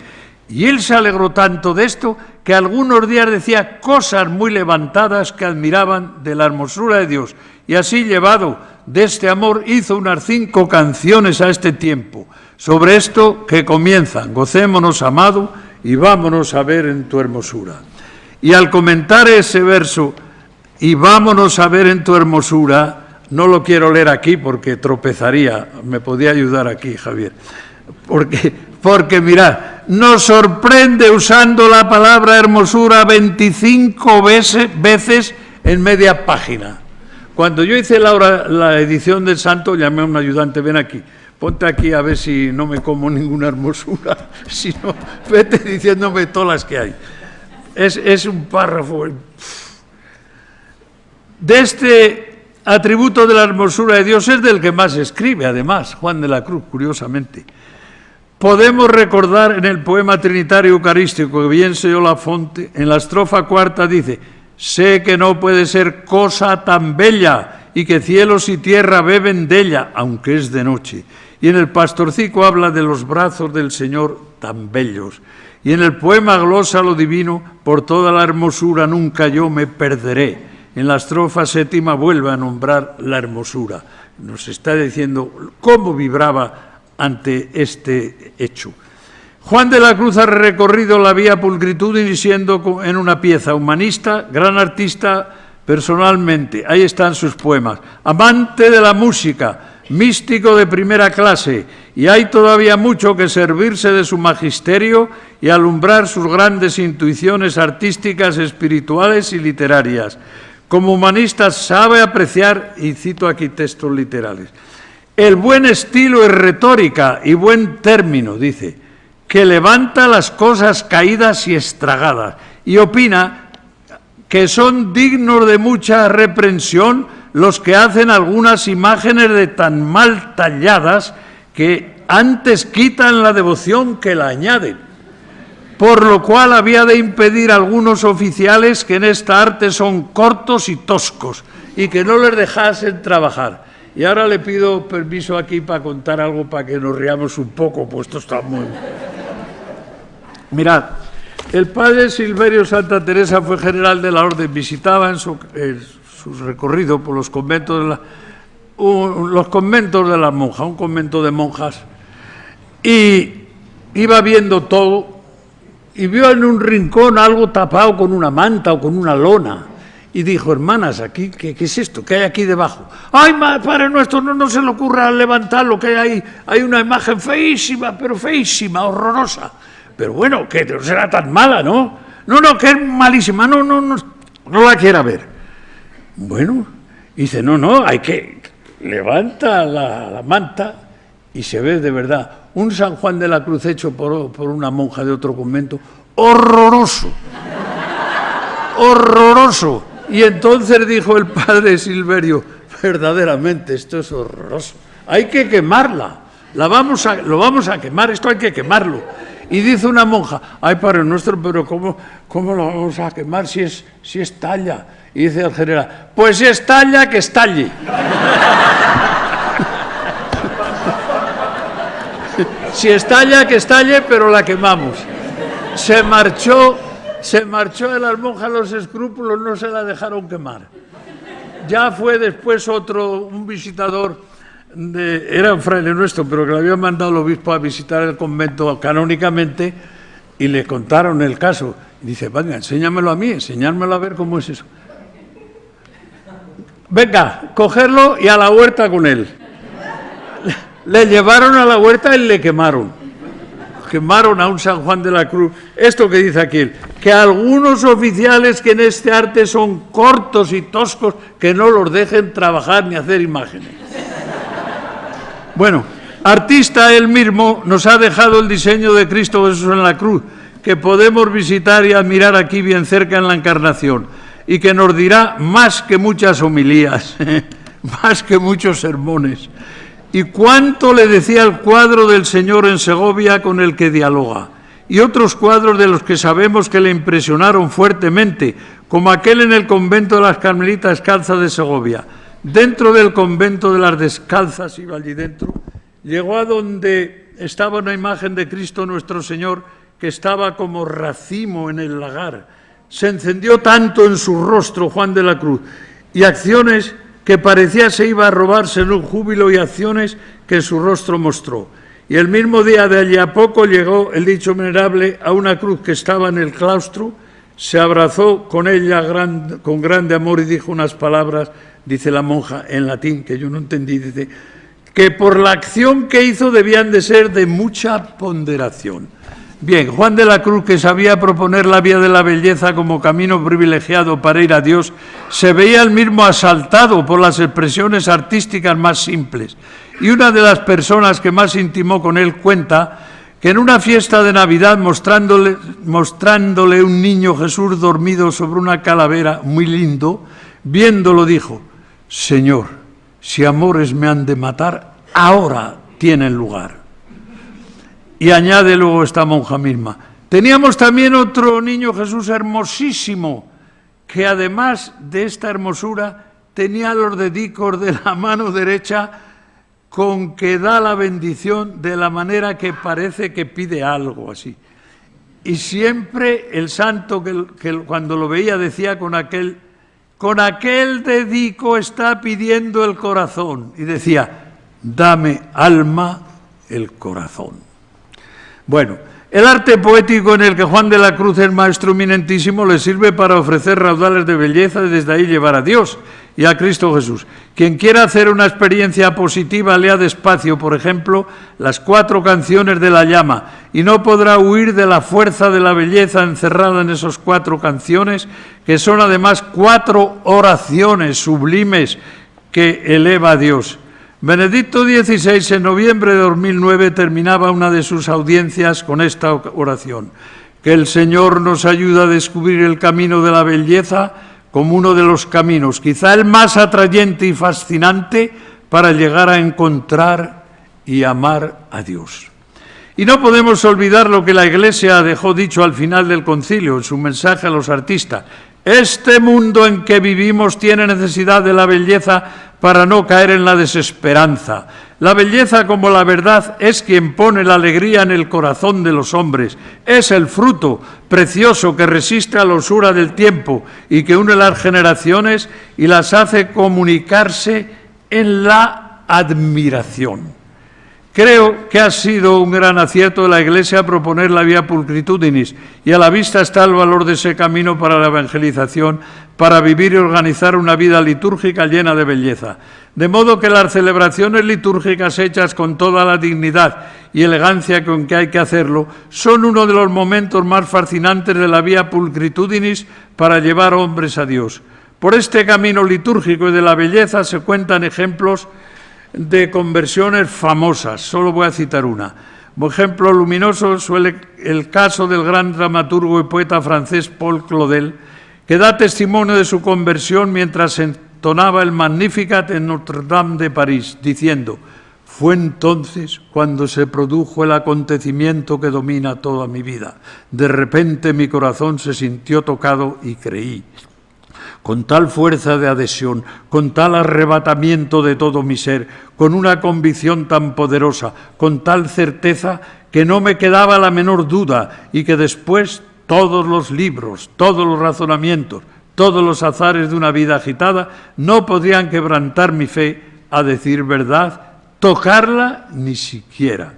Y él se alegró tanto de esto que algunos días decía cosas muy levantadas que admiraban de la hermosura de Dios. Y así, llevado de este amor, hizo unas 5 canciones a este tiempo, sobre esto que comienzan, gocémonos, amado, y vámonos a ver en tu hermosura. Y al comentar ese verso, y vámonos a ver en tu hermosura, no lo quiero leer aquí porque tropezaría, me podía ayudar aquí, Javier, porque mirad, nos sorprende usando la palabra hermosura 25 veces en media página. Cuando yo hice la edición del santo, llamé a un ayudante, ven aquí, ponte aquí a ver si no me como ninguna hermosura, si no, vete diciéndome todas las que hay. Es un párrafo. De este atributo de la hermosura de Dios es del que más escribe, además, Juan de la Cruz, curiosamente. Podemos recordar en el poema trinitario eucarístico, que bien selló la fonte, en la estrofa 4 dice, sé que no puede ser cosa tan bella y que cielos y tierra beben de ella, aunque es de noche. Y en el pastorcico habla de los brazos del Señor tan bellos. Y en el poema glosa lo divino, por toda la hermosura nunca yo me perderé. En la estrofa 7 vuelve a nombrar la hermosura. Nos está diciendo cómo vibraba ante este hecho. Juan de la Cruz ha recorrido la vía pulcritudini siendo en una pieza humanista, gran artista personalmente. Ahí están sus poemas. Amante de la música, místico de primera clase, y hay todavía mucho que servirse de su magisterio y alumbrar sus grandes intuiciones artísticas, espirituales y literarias. Como humanista sabe apreciar, y cito aquí textos literales, el buen estilo y retórica y buen término, dice, que levanta las cosas caídas y estragadas, y opina que son dignos de mucha reprensión los que hacen algunas imágenes de tan mal talladas que antes quitan la devoción que la añaden, por lo cual había de impedir a algunos oficiales que en esta arte son cortos y toscos y que no les dejasen trabajar. Y ahora le pido permiso aquí para contar algo para que nos riamos un poco, pues esto está muy... Mirad, el padre Silverio Santa Teresa fue general de la orden, visitaba en su recorrido por los conventos de las monjas, un convento de monjas, y iba viendo todo, y vio en un rincón algo tapado con una manta o con una lona, y dijo, hermanas, aquí, ¿qué es esto? ¿Qué hay aquí debajo? ¡Ay, Padre nuestro, no se le ocurra levantarlo, que hay una imagen feísima, pero feísima, horrorosa! Pero bueno, que no será tan mala, ¿no? No, que es malísima, no la quiera ver. Bueno, dice, no, hay que... Levanta la manta y se ve de verdad un San Juan de la Cruz hecho por una monja de otro convento, horroroso, horroroso. Y entonces dijo el padre Silverio, verdaderamente esto es horroroso, hay que quemarla, lo vamos a quemar, esto hay que quemarlo. Y dice una monja, ay, Padre nuestro, pero ¿cómo lo vamos a quemar si es talla? Y dice el general, pues si es talla, que estalle. Si estalla, que estalle, pero la quemamos. se marchó de las monjas los escrúpulos, no se la dejaron quemar. Ya fue después un visitador, era un fraile nuestro, pero que le había mandado el obispo a visitar el convento canónicamente, y le contaron el caso. Y dice, venga, enséñamelo a mí, enseñármelo a ver cómo es eso. Venga, cogerlo y a la huerta con él. Le llevaron a la huerta y le quemaron. Quemaron a un San Juan de la Cruz. Esto que dice aquí, que algunos oficiales que en este arte son cortos y toscos, que no los dejen trabajar ni hacer imágenes. Bueno, artista él mismo, nos ha dejado el diseño de Cristo Jesús en la cruz, que podemos visitar y admirar aquí bien cerca en la Encarnación, y que nos dirá más que muchas homilías, más que muchos sermones. Y cuánto le decía el cuadro del Señor en Segovia con el que dialoga, y otros cuadros de los que sabemos que le impresionaron fuertemente, como aquel en el convento de las Carmelitas Descalzas de Segovia. Dentro del convento de las Descalzas, iba allí dentro, llegó a donde estaba una imagen de Cristo nuestro Señor que estaba como racimo en el lagar. Se encendió tanto en su rostro Juan de la Cruz, y acciones que parecía se iba a robarse en un júbilo, y acciones que su rostro mostró. Y el mismo día de allí a poco llegó el dicho venerable a una cruz que estaba en el claustro, se abrazó con ella con grande amor y dijo unas palabras, dice la monja en latín, que yo no entendí, dice, que por la acción que hizo debían de ser de mucha ponderación. Bien, Juan de la Cruz, que sabía proponer la vía de la belleza como camino privilegiado para ir a Dios, se veía él mismo asaltado por las expresiones artísticas más simples. Y una de las personas que más intimó con él cuenta que en una fiesta de Navidad, mostrándole un niño Jesús dormido sobre una calavera, muy lindo, viéndolo dijo, Señor, si amores me han de matar, ahora tienen lugar. Y añade luego esta monja misma, teníamos también otro niño Jesús hermosísimo, que además de esta hermosura tenía los dedicos de la mano derecha con que da la bendición de la manera que parece que pide algo así. Y siempre el santo que cuando lo veía decía con aquel dedico está pidiendo el corazón. Y decía, dame alma el corazón. Bueno, el arte poético en el que Juan de la Cruz es maestro eminentísimo le sirve para ofrecer raudales de belleza y desde ahí llevar a Dios y a Cristo Jesús. Quien quiera hacer una experiencia positiva, lea despacio, por ejemplo, las 4 canciones de la llama, y no podrá huir de la fuerza de la belleza encerrada en esas 4 canciones, que son además 4 oraciones sublimes que eleva a Dios. Benedicto XVI, en noviembre de 2009, terminaba una de sus audiencias con esta oración: que el Señor nos ayude a descubrir el camino de la belleza como uno de los caminos, quizá el más atrayente y fascinante para llegar a encontrar y amar a Dios. Y no podemos olvidar lo que la Iglesia dejó dicho al final del concilio, en su mensaje a los artistas. Este mundo en que vivimos tiene necesidad de la belleza para no caer en la desesperanza. La belleza, como la verdad, es quien pone la alegría en el corazón de los hombres. Es el fruto precioso que resiste a la usura del tiempo y que une las generaciones y las hace comunicarse en la admiración. Creo que ha sido un gran acierto de la Iglesia proponer la vía pulcritudinis, y a la vista está el valor de ese camino para la evangelización, para vivir y organizar una vida litúrgica llena de belleza. De modo que las celebraciones litúrgicas hechas con toda la dignidad y elegancia con que hay que hacerlo son uno de los momentos más fascinantes de la vía pulcritudinis para llevar hombres a Dios. Por este camino litúrgico y de la belleza se cuentan ejemplos de conversiones famosas. Solo voy a citar una. Como ejemplo luminoso suele el caso del gran dramaturgo y poeta francés Paul Claudel, que da testimonio de su conversión mientras entonaba el Magnificat en Notre-Dame de París, diciendo: fue entonces cuando se produjo el acontecimiento que domina toda mi vida. De repente mi corazón se sintió tocado y creí. Con tal fuerza de adhesión, con tal arrebatamiento de todo mi ser, con una convicción tan poderosa, con tal certeza que no me quedaba la menor duda y que después todos los libros, todos los razonamientos, todos los azares de una vida agitada no podrían quebrantar mi fe, a decir verdad, tocarla ni siquiera.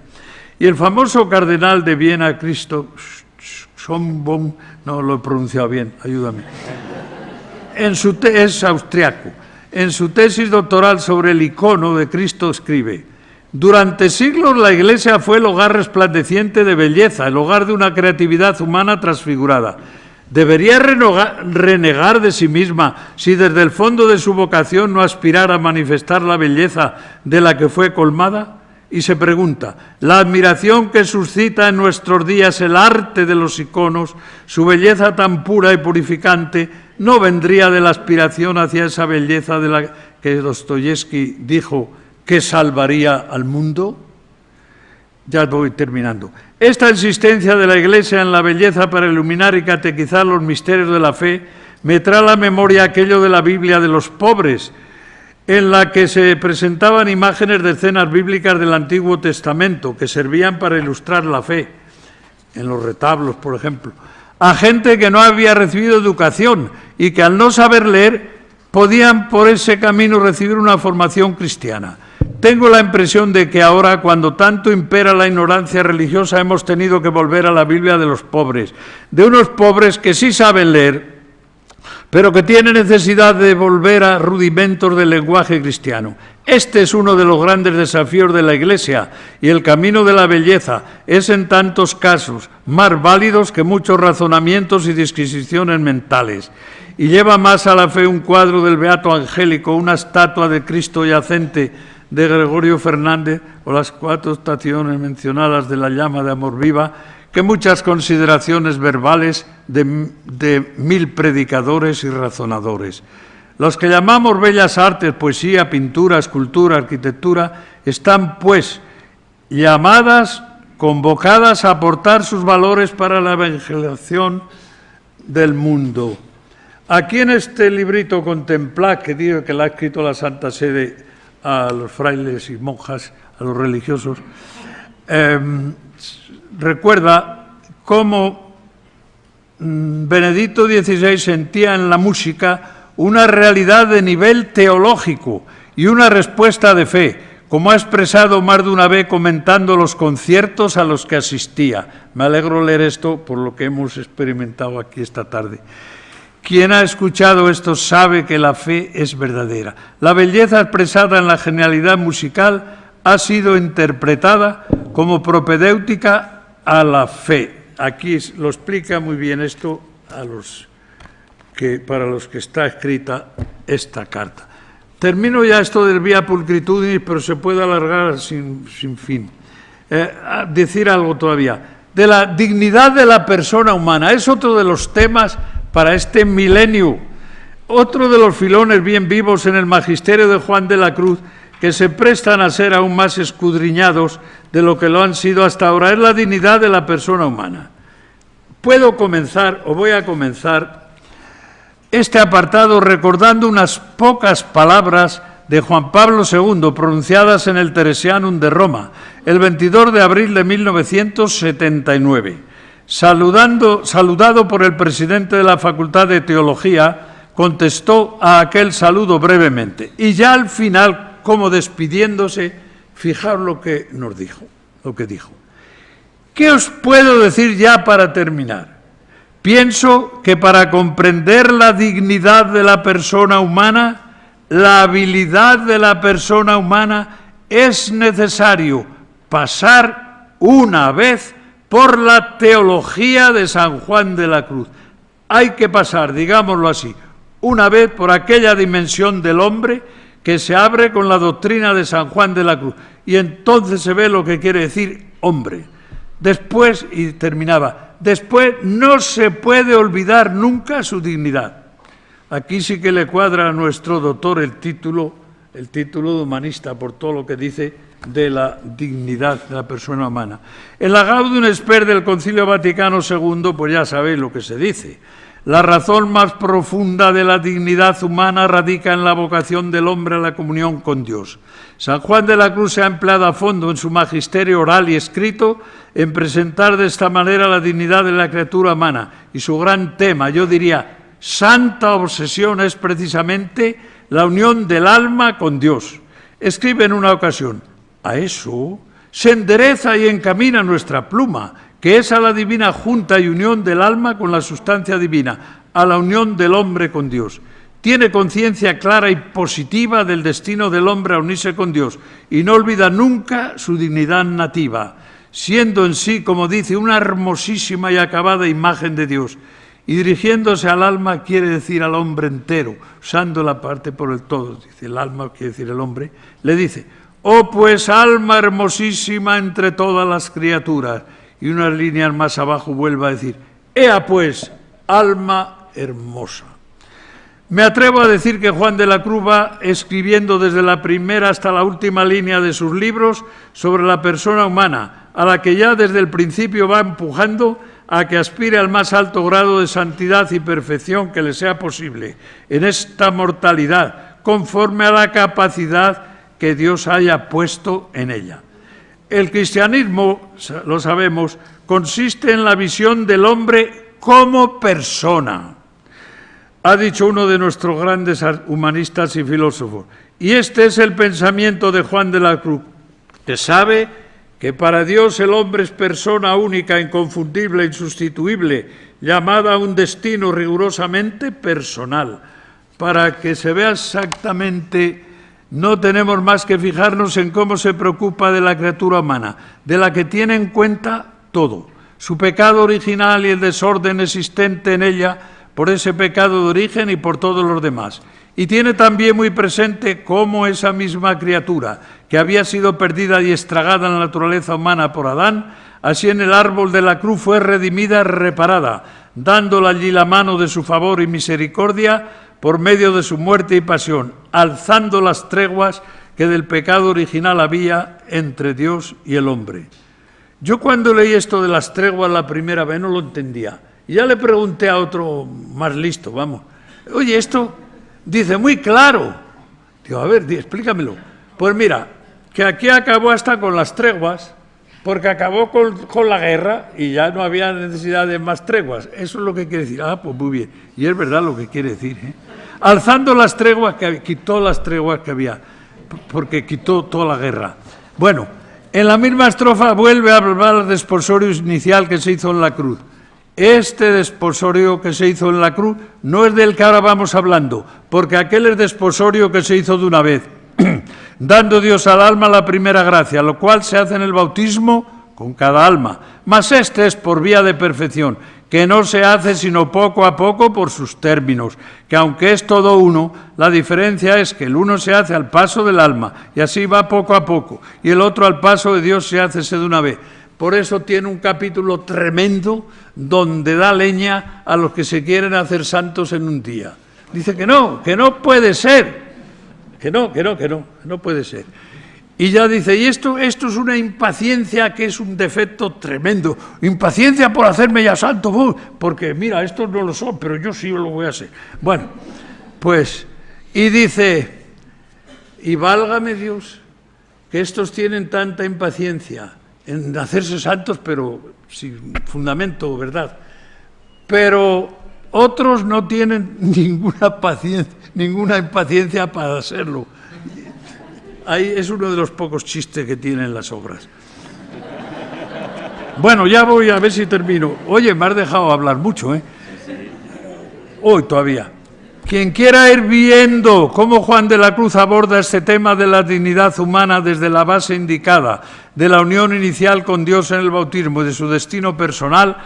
Y el famoso cardenal de Viena, Cristo Schönborn, no lo he pronunciado bien, ayúdame, es austriaco. En su tesis doctoral sobre el icono de Cristo escribe: durante siglos la Iglesia fue el hogar resplandeciente de belleza, el hogar de una creatividad humana transfigurada. ¿Debería renegar de sí misma si desde el fondo de su vocación no aspirara a manifestar la belleza de la que fue colmada? Y se pregunta, ¿la admiración que suscita en nuestros días el arte de los iconos, su belleza tan pura y purificante, no vendría de la aspiración hacia esa belleza de la que Dostoyevsky dijo que salvaría al mundo? Ya voy terminando. Esta insistencia de la Iglesia en la belleza para iluminar y catequizar los misterios de la fe me trae a la memoria aquello de la Biblia de los pobres, en la que se presentaban imágenes de escenas bíblicas del Antiguo Testamento que servían para ilustrar la fe, en los retablos, por ejemplo, a gente que no había recibido educación y que al no saber leer podían por ese camino recibir una formación cristiana. Tengo la impresión de que ahora, cuando tanto impera la ignorancia religiosa, hemos tenido que volver a la Biblia de los pobres, de unos pobres que sí saben leer, pero que tienen necesidad de volver a rudimentos del lenguaje cristiano. Este es uno de los grandes desafíos de la Iglesia, y el camino de la belleza es en tantos casos más válidos que muchos razonamientos y disquisiciones mentales. Y lleva más a la fe un cuadro del Beato Angélico, una estatua de Cristo yacente de Gregorio Fernández o las 4 estaciones mencionadas de la llama de amor viva, que muchas consideraciones verbales de 1000 predicadores y razonadores. Los que llamamos bellas artes, poesía, pintura, escultura, arquitectura, están pues llamadas, convocadas a aportar sus valores para la evangelización del mundo. Aquí en este librito Contemplad, que digo que la ha escrito la Santa Sede a los frailes y monjas, a los religiosos, recuerda cómo Benedicto XVI sentía en la música una realidad de nivel teológico y una respuesta de fe, como ha expresado más de una vez comentando los conciertos a los que asistía. Me alegro leer esto por lo que hemos experimentado aquí esta tarde. Quien ha escuchado esto sabe que la fe es verdadera. La belleza expresada en la genialidad musical ha sido interpretada como propedéutica a la fe. Aquí lo explica muy bien esto para los que está escrita esta carta. Termino ya esto del Via Pulchritudinis, pero se puede alargar sin fin. Decir algo todavía. De la dignidad de la persona humana. Es otro de los temas para este milenio. Otro de los filones bien vivos en el magisterio de Juan de la Cruz, que se prestan a ser aún más escudriñados de lo que lo han sido hasta ahora, es la dignidad de la persona humana. Voy a comenzar este apartado recordando unas pocas palabras de Juan Pablo II, pronunciadas en el Teresianum de Roma, el 22 de abril de 1979. Saludado por el presidente de la Facultad de Teología, contestó a aquel saludo brevemente. Y ya al final, como despidiéndose, fijaos lo que nos dijo, lo que dijo. ¿Qué os puedo decir ya para terminar? Pienso que para comprender la dignidad de la persona humana, la habilidad de la persona humana, es necesario pasar una vez por la teología de San Juan de la Cruz. Hay que pasar, digámoslo así, una vez por aquella dimensión del hombre que se abre con la doctrina de San Juan de la Cruz. Y entonces se ve lo que quiere decir hombre. Después, y terminaba, después no se puede olvidar nunca su dignidad. Aquí sí que le cuadra a nuestro doctor el título de humanista por todo lo que dice de la dignidad de la persona humana. En la Gaudium Spes del Concilio Vaticano II, pues ya sabéis lo que se dice. La razón más profunda de la dignidad humana radica en la vocación del hombre a la comunión con Dios. San Juan de la Cruz se ha empleado a fondo en su magisterio oral y escrito en presentar de esta manera la dignidad de la criatura humana. Y su gran tema, yo diría, santa obsesión, es precisamente la unión del alma con Dios. Escribe en una ocasión: a eso se endereza y encamina nuestra pluma, que es a la divina junta y unión del alma con la sustancia divina, a la unión del hombre con Dios. Tiene conciencia clara y positiva del destino del hombre a unirse con Dios y no olvida nunca su dignidad nativa, siendo en sí, como dice, una hermosísima y acabada imagen de Dios. Y dirigiéndose al alma quiere decir al hombre entero, usando la parte por el todo, dice el alma quiere decir el hombre, le dice: oh pues alma hermosísima entre todas las criaturas. Y unas líneas más abajo vuelve a decir: ea pues, alma hermosa. Me atrevo a decir que Juan de la Cruz va escribiendo desde la primera hasta la última línea de sus libros sobre la persona humana, a la que ya desde el principio va empujando a que aspire al más alto grado de santidad y perfección que le sea posible en esta mortalidad, conforme a la capacidad que Dios haya puesto en ella. El cristianismo, lo sabemos, consiste en la visión del hombre como persona, ha dicho uno de nuestros grandes humanistas y filósofos. Y este es el pensamiento de Juan de la Cruz, que sabe que para Dios el hombre es persona única, inconfundible, insustituible, llamada a un destino rigurosamente personal. Para que se vea exactamente, no tenemos más que fijarnos en cómo se preocupa de la criatura humana, de la que tiene en cuenta todo, su pecado original y el desorden existente en ella por ese pecado de origen y por todos los demás. Y tiene también muy presente cómo esa misma criatura, que había sido perdida y estragada en la naturaleza humana por Adán, así en el árbol de la cruz fue redimida y reparada, dándole allí la mano de su favor y misericordia por medio de su muerte y pasión, alzando las treguas que del pecado original había entre Dios y el hombre. Yo cuando leí esto de las treguas la primera vez no lo entendía. Y ya le pregunté a otro más listo, vamos, oye, esto dice muy claro. Digo, a ver, explícamelo. Pues mira, que aquí acabó hasta con las treguas, porque acabó con la guerra y ya no había necesidad de más treguas. Eso es lo que quiere decir. Ah, pues muy bien. Y es verdad lo que quiere decir, ¿eh? Alzando las treguas, quitó las treguas que había, porque quitó toda la guerra. Bueno, en la misma estrofa vuelve a hablar del desposorio inicial que se hizo en la cruz. Este desposorio que se hizo en la cruz no es del que ahora vamos hablando, porque aquel es desposorio que se hizo de una vez, dando Dios al alma la primera gracia, lo cual se hace en el bautismo con cada alma. Mas este es por vía de perfección, que no se hace sino poco a poco por sus términos, que aunque es todo uno, la diferencia es que el uno se hace al paso del alma, y así va poco a poco, y el otro al paso de Dios se hace de una vez. Por eso tiene un capítulo tremendo donde da leña a los que se quieren hacer santos en un día. Dice que no puede ser, que no puede ser. Y ya dice, y esto es una impaciencia que es un defecto tremendo. Impaciencia por hacerme ya santo, porque mira, estos no lo son, pero yo sí lo voy a hacer. Bueno, pues, y dice, y válgame Dios, que estos tienen tanta impaciencia en hacerse santos, pero sin fundamento, ¿verdad? Pero otros no tienen ninguna impaciencia para hacerlo. Ahí es uno de los pocos chistes que tienen las obras. Bueno, ya voy a ver si termino. Oye, me has dejado hablar mucho, ¿eh? Hoy todavía. Quien quiera ir viendo cómo Juan de la Cruz aborda este tema de la dignidad humana desde la base indicada, de la unión inicial con Dios en el bautismo y de su destino personal,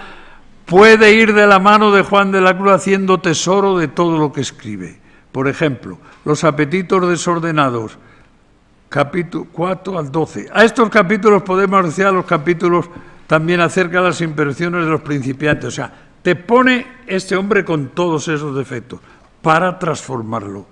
puede ir de la mano de Juan de la Cruz haciendo tesoro de todo lo que escribe. Por ejemplo, los apetitos desordenados, capítulo 4 al 12. A estos capítulos podemos asociar los capítulos también acerca de las imperfecciones de los principiantes. O sea, te pone este hombre con todos esos defectos para transformarlo.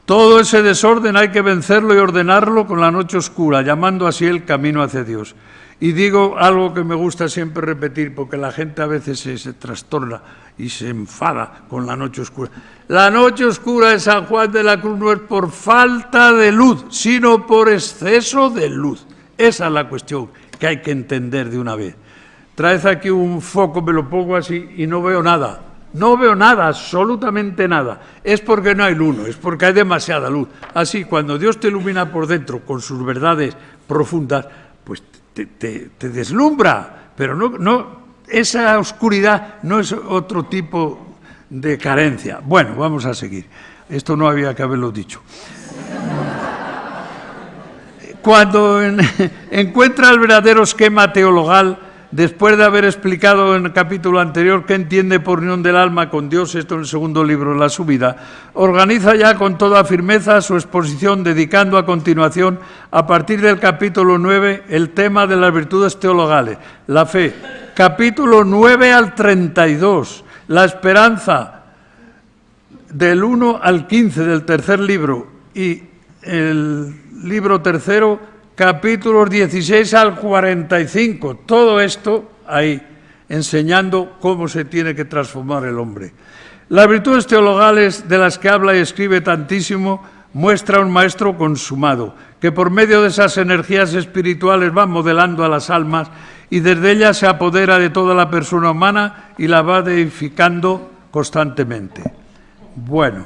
Todo ese desorden hay que vencerlo y ordenarlo con la noche oscura, llamando así el camino hacia Dios. Y digo algo que me gusta siempre repetir, porque la gente a veces se trastorna y se enfada con la noche oscura. La noche oscura de San Juan de la Cruz no es por falta de luz, sino por exceso de luz. Esa es la cuestión que hay que entender de una vez. Traed aquí un foco, me lo pongo así y no veo nada. No veo nada, absolutamente nada. Es porque no hay luz, es porque hay demasiada luz. Así, cuando Dios te ilumina por dentro con sus verdades profundas, pues te deslumbra. Pero esa oscuridad no es otro tipo de carencia. Bueno, vamos a seguir. Esto no había que haberlo dicho. Cuando encuentra el verdadero esquema teologal, después de haber explicado en el capítulo anterior qué entiende por unión del alma con Dios, esto en el segundo libro de la subida, organiza ya con toda firmeza su exposición, dedicando a continuación, a partir del capítulo 9, el tema de las virtudes teologales, la fe. Capítulo 9 al 32, la esperanza, del 1 al 15 del tercer libro, y el libro tercero, capítulos 16 al 45, todo esto ahí, enseñando cómo se tiene que transformar el hombre. Las virtudes teologales de las que habla y escribe tantísimo muestra un maestro consumado, que por medio de esas energías espirituales va modelando a las almas y desde ellas se apodera de toda la persona humana y la va edificando constantemente. Bueno,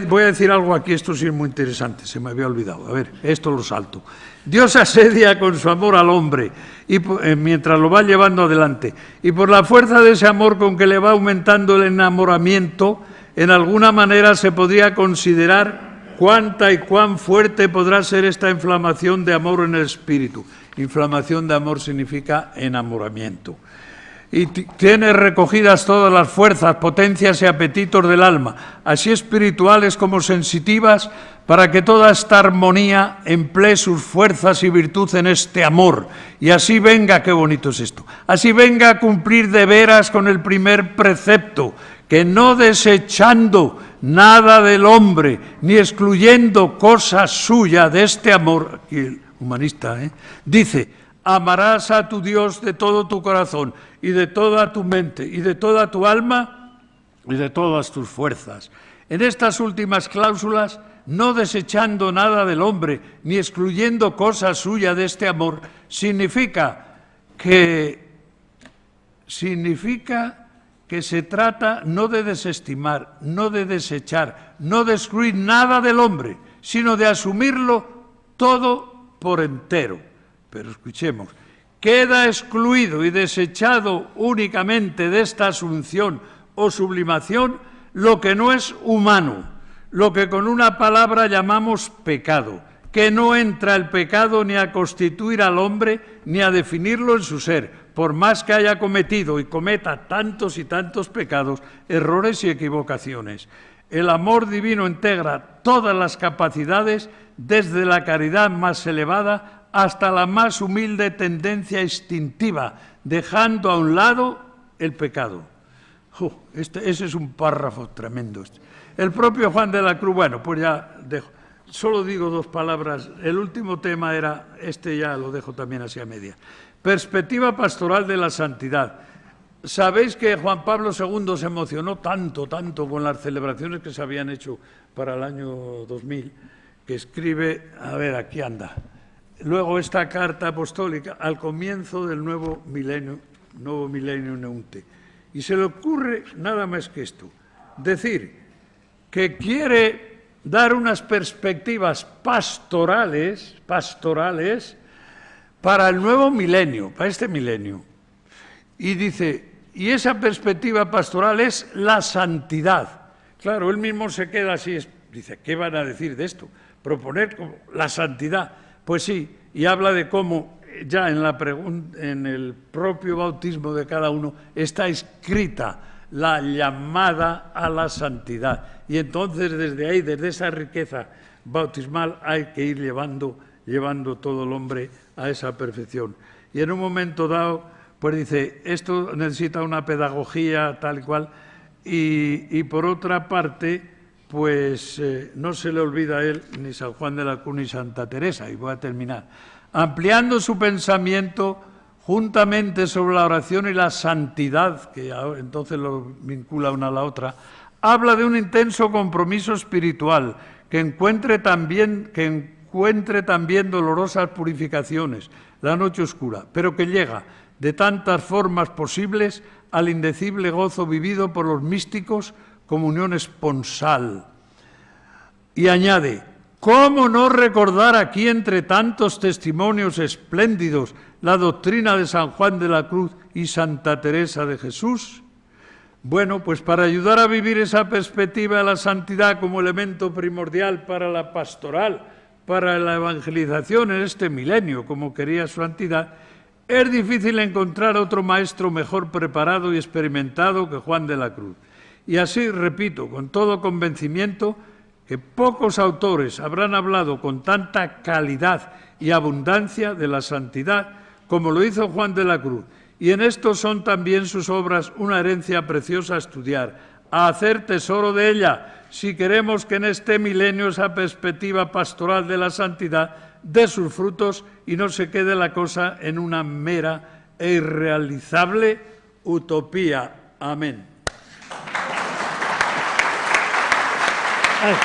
voy a decir algo aquí, esto sí es muy interesante, se me había olvidado, a ver, esto lo salto. Dios asedia con su amor al hombre y mientras lo va llevando adelante, y por la fuerza de ese amor con que le va aumentando el enamoramiento, en alguna manera se podría considerar cuánta y cuán fuerte podrá ser esta inflamación de amor en el espíritu. Inflamación de amor significa enamoramiento. Y tiene recogidas todas las fuerzas, potencias y apetitos del alma, así espirituales como sensitivas, para que toda esta armonía emplee sus fuerzas y virtud en este amor. Y así venga, qué bonito es esto, así venga a cumplir de veras con el primer precepto, que no desechando nada del hombre, ni excluyendo cosa suya de este amor, aquí el humanista, dice, amarás a tu Dios de todo tu corazón y de toda tu mente y de toda tu alma y de todas tus fuerzas. En estas últimas cláusulas, no desechando nada del hombre ni excluyendo cosa suya de este amor, significa que se trata no de desestimar, no de desechar, no de excluir nada del hombre, sino de asumirlo todo por entero. Pero escuchemos, queda excluido y desechado únicamente de esta asunción o sublimación lo que no es humano, lo que con una palabra llamamos pecado, que no entra el pecado ni a constituir al hombre ni a definirlo en su ser, por más que haya cometido y cometa tantos y tantos pecados, errores y equivocaciones. El amor divino integra todas las capacidades, desde la caridad más elevada hasta la más humilde tendencia instintiva, dejando a un lado el pecado. Ese es un párrafo tremendo. El propio Juan de la Cruz, bueno, pues ya dejo. Solo digo dos palabras. El último tema era, ya lo dejo también así a media. Perspectiva pastoral de la santidad. Sabéis que Juan Pablo II se emocionó tanto con las celebraciones que se habían hecho para el año 2000, que escribe, a ver, aquí anda, luego esta carta apostólica al comienzo del nuevo milenio neunte. Y se le ocurre nada más que esto, decir que quiere dar unas perspectivas pastorales para el nuevo milenio, para este milenio. Y dice, y esa perspectiva pastoral es la santidad. Claro, él mismo se queda así, dice, ¿qué van a decir de esto? Proponer la santidad. Pues sí, y habla de cómo ya en el propio bautismo de cada uno está escrita la llamada a la santidad. Y entonces desde ahí, desde esa riqueza bautismal, hay que ir llevando todo el hombre a esa perfección. Y en un momento dado, pues dice, esto necesita una pedagogía tal y cual, y por otra parte, pues no se le olvida a él ni San Juan de la Cruz ni Santa Teresa, y voy a terminar. Ampliando su pensamiento, juntamente sobre la oración y la santidad, que entonces lo vincula una a la otra, habla de un intenso compromiso espiritual que encuentre también dolorosas purificaciones, la noche oscura, pero que llega de tantas formas posibles al indecible gozo vivido por los místicos como unión esponsal. Y añade, ¿cómo no recordar aquí entre tantos testimonios espléndidos la doctrina de San Juan de la Cruz y Santa Teresa de Jesús? Bueno, pues para ayudar a vivir esa perspectiva de la santidad como elemento primordial para la pastoral, para la evangelización en este milenio, como quería su santidad, es difícil encontrar otro maestro mejor preparado y experimentado que Juan de la Cruz. Y así, repito, con todo convencimiento, que pocos autores habrán hablado con tanta calidad y abundancia de la santidad como lo hizo Juan de la Cruz. Y en esto son también sus obras una herencia preciosa a estudiar, a hacer tesoro de ella, si queremos que en este milenio esa perspectiva pastoral de la santidad dé sus frutos y no se quede la cosa en una mera e irrealizable utopía. Amén. Ay.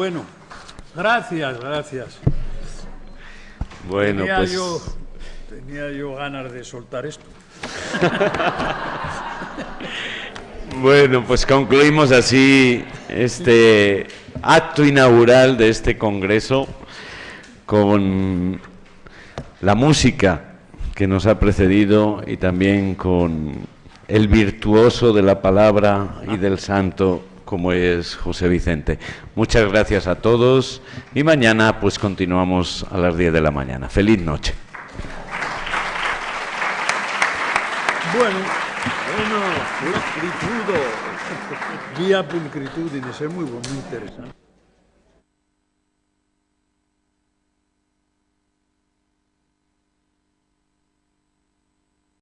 Bueno. Gracias. Bueno, tenía yo ganas de soltar esto. Bueno, pues concluimos así este acto inaugural de este congreso con la música que nos ha precedido y también con el virtuoso de la palabra y del santo como es José Vicente. Muchas gracias a todos y mañana pues continuamos a las 10 de la mañana. Feliz noche. Bueno, pulcritudo, vía pulcritudine, es muy interesante.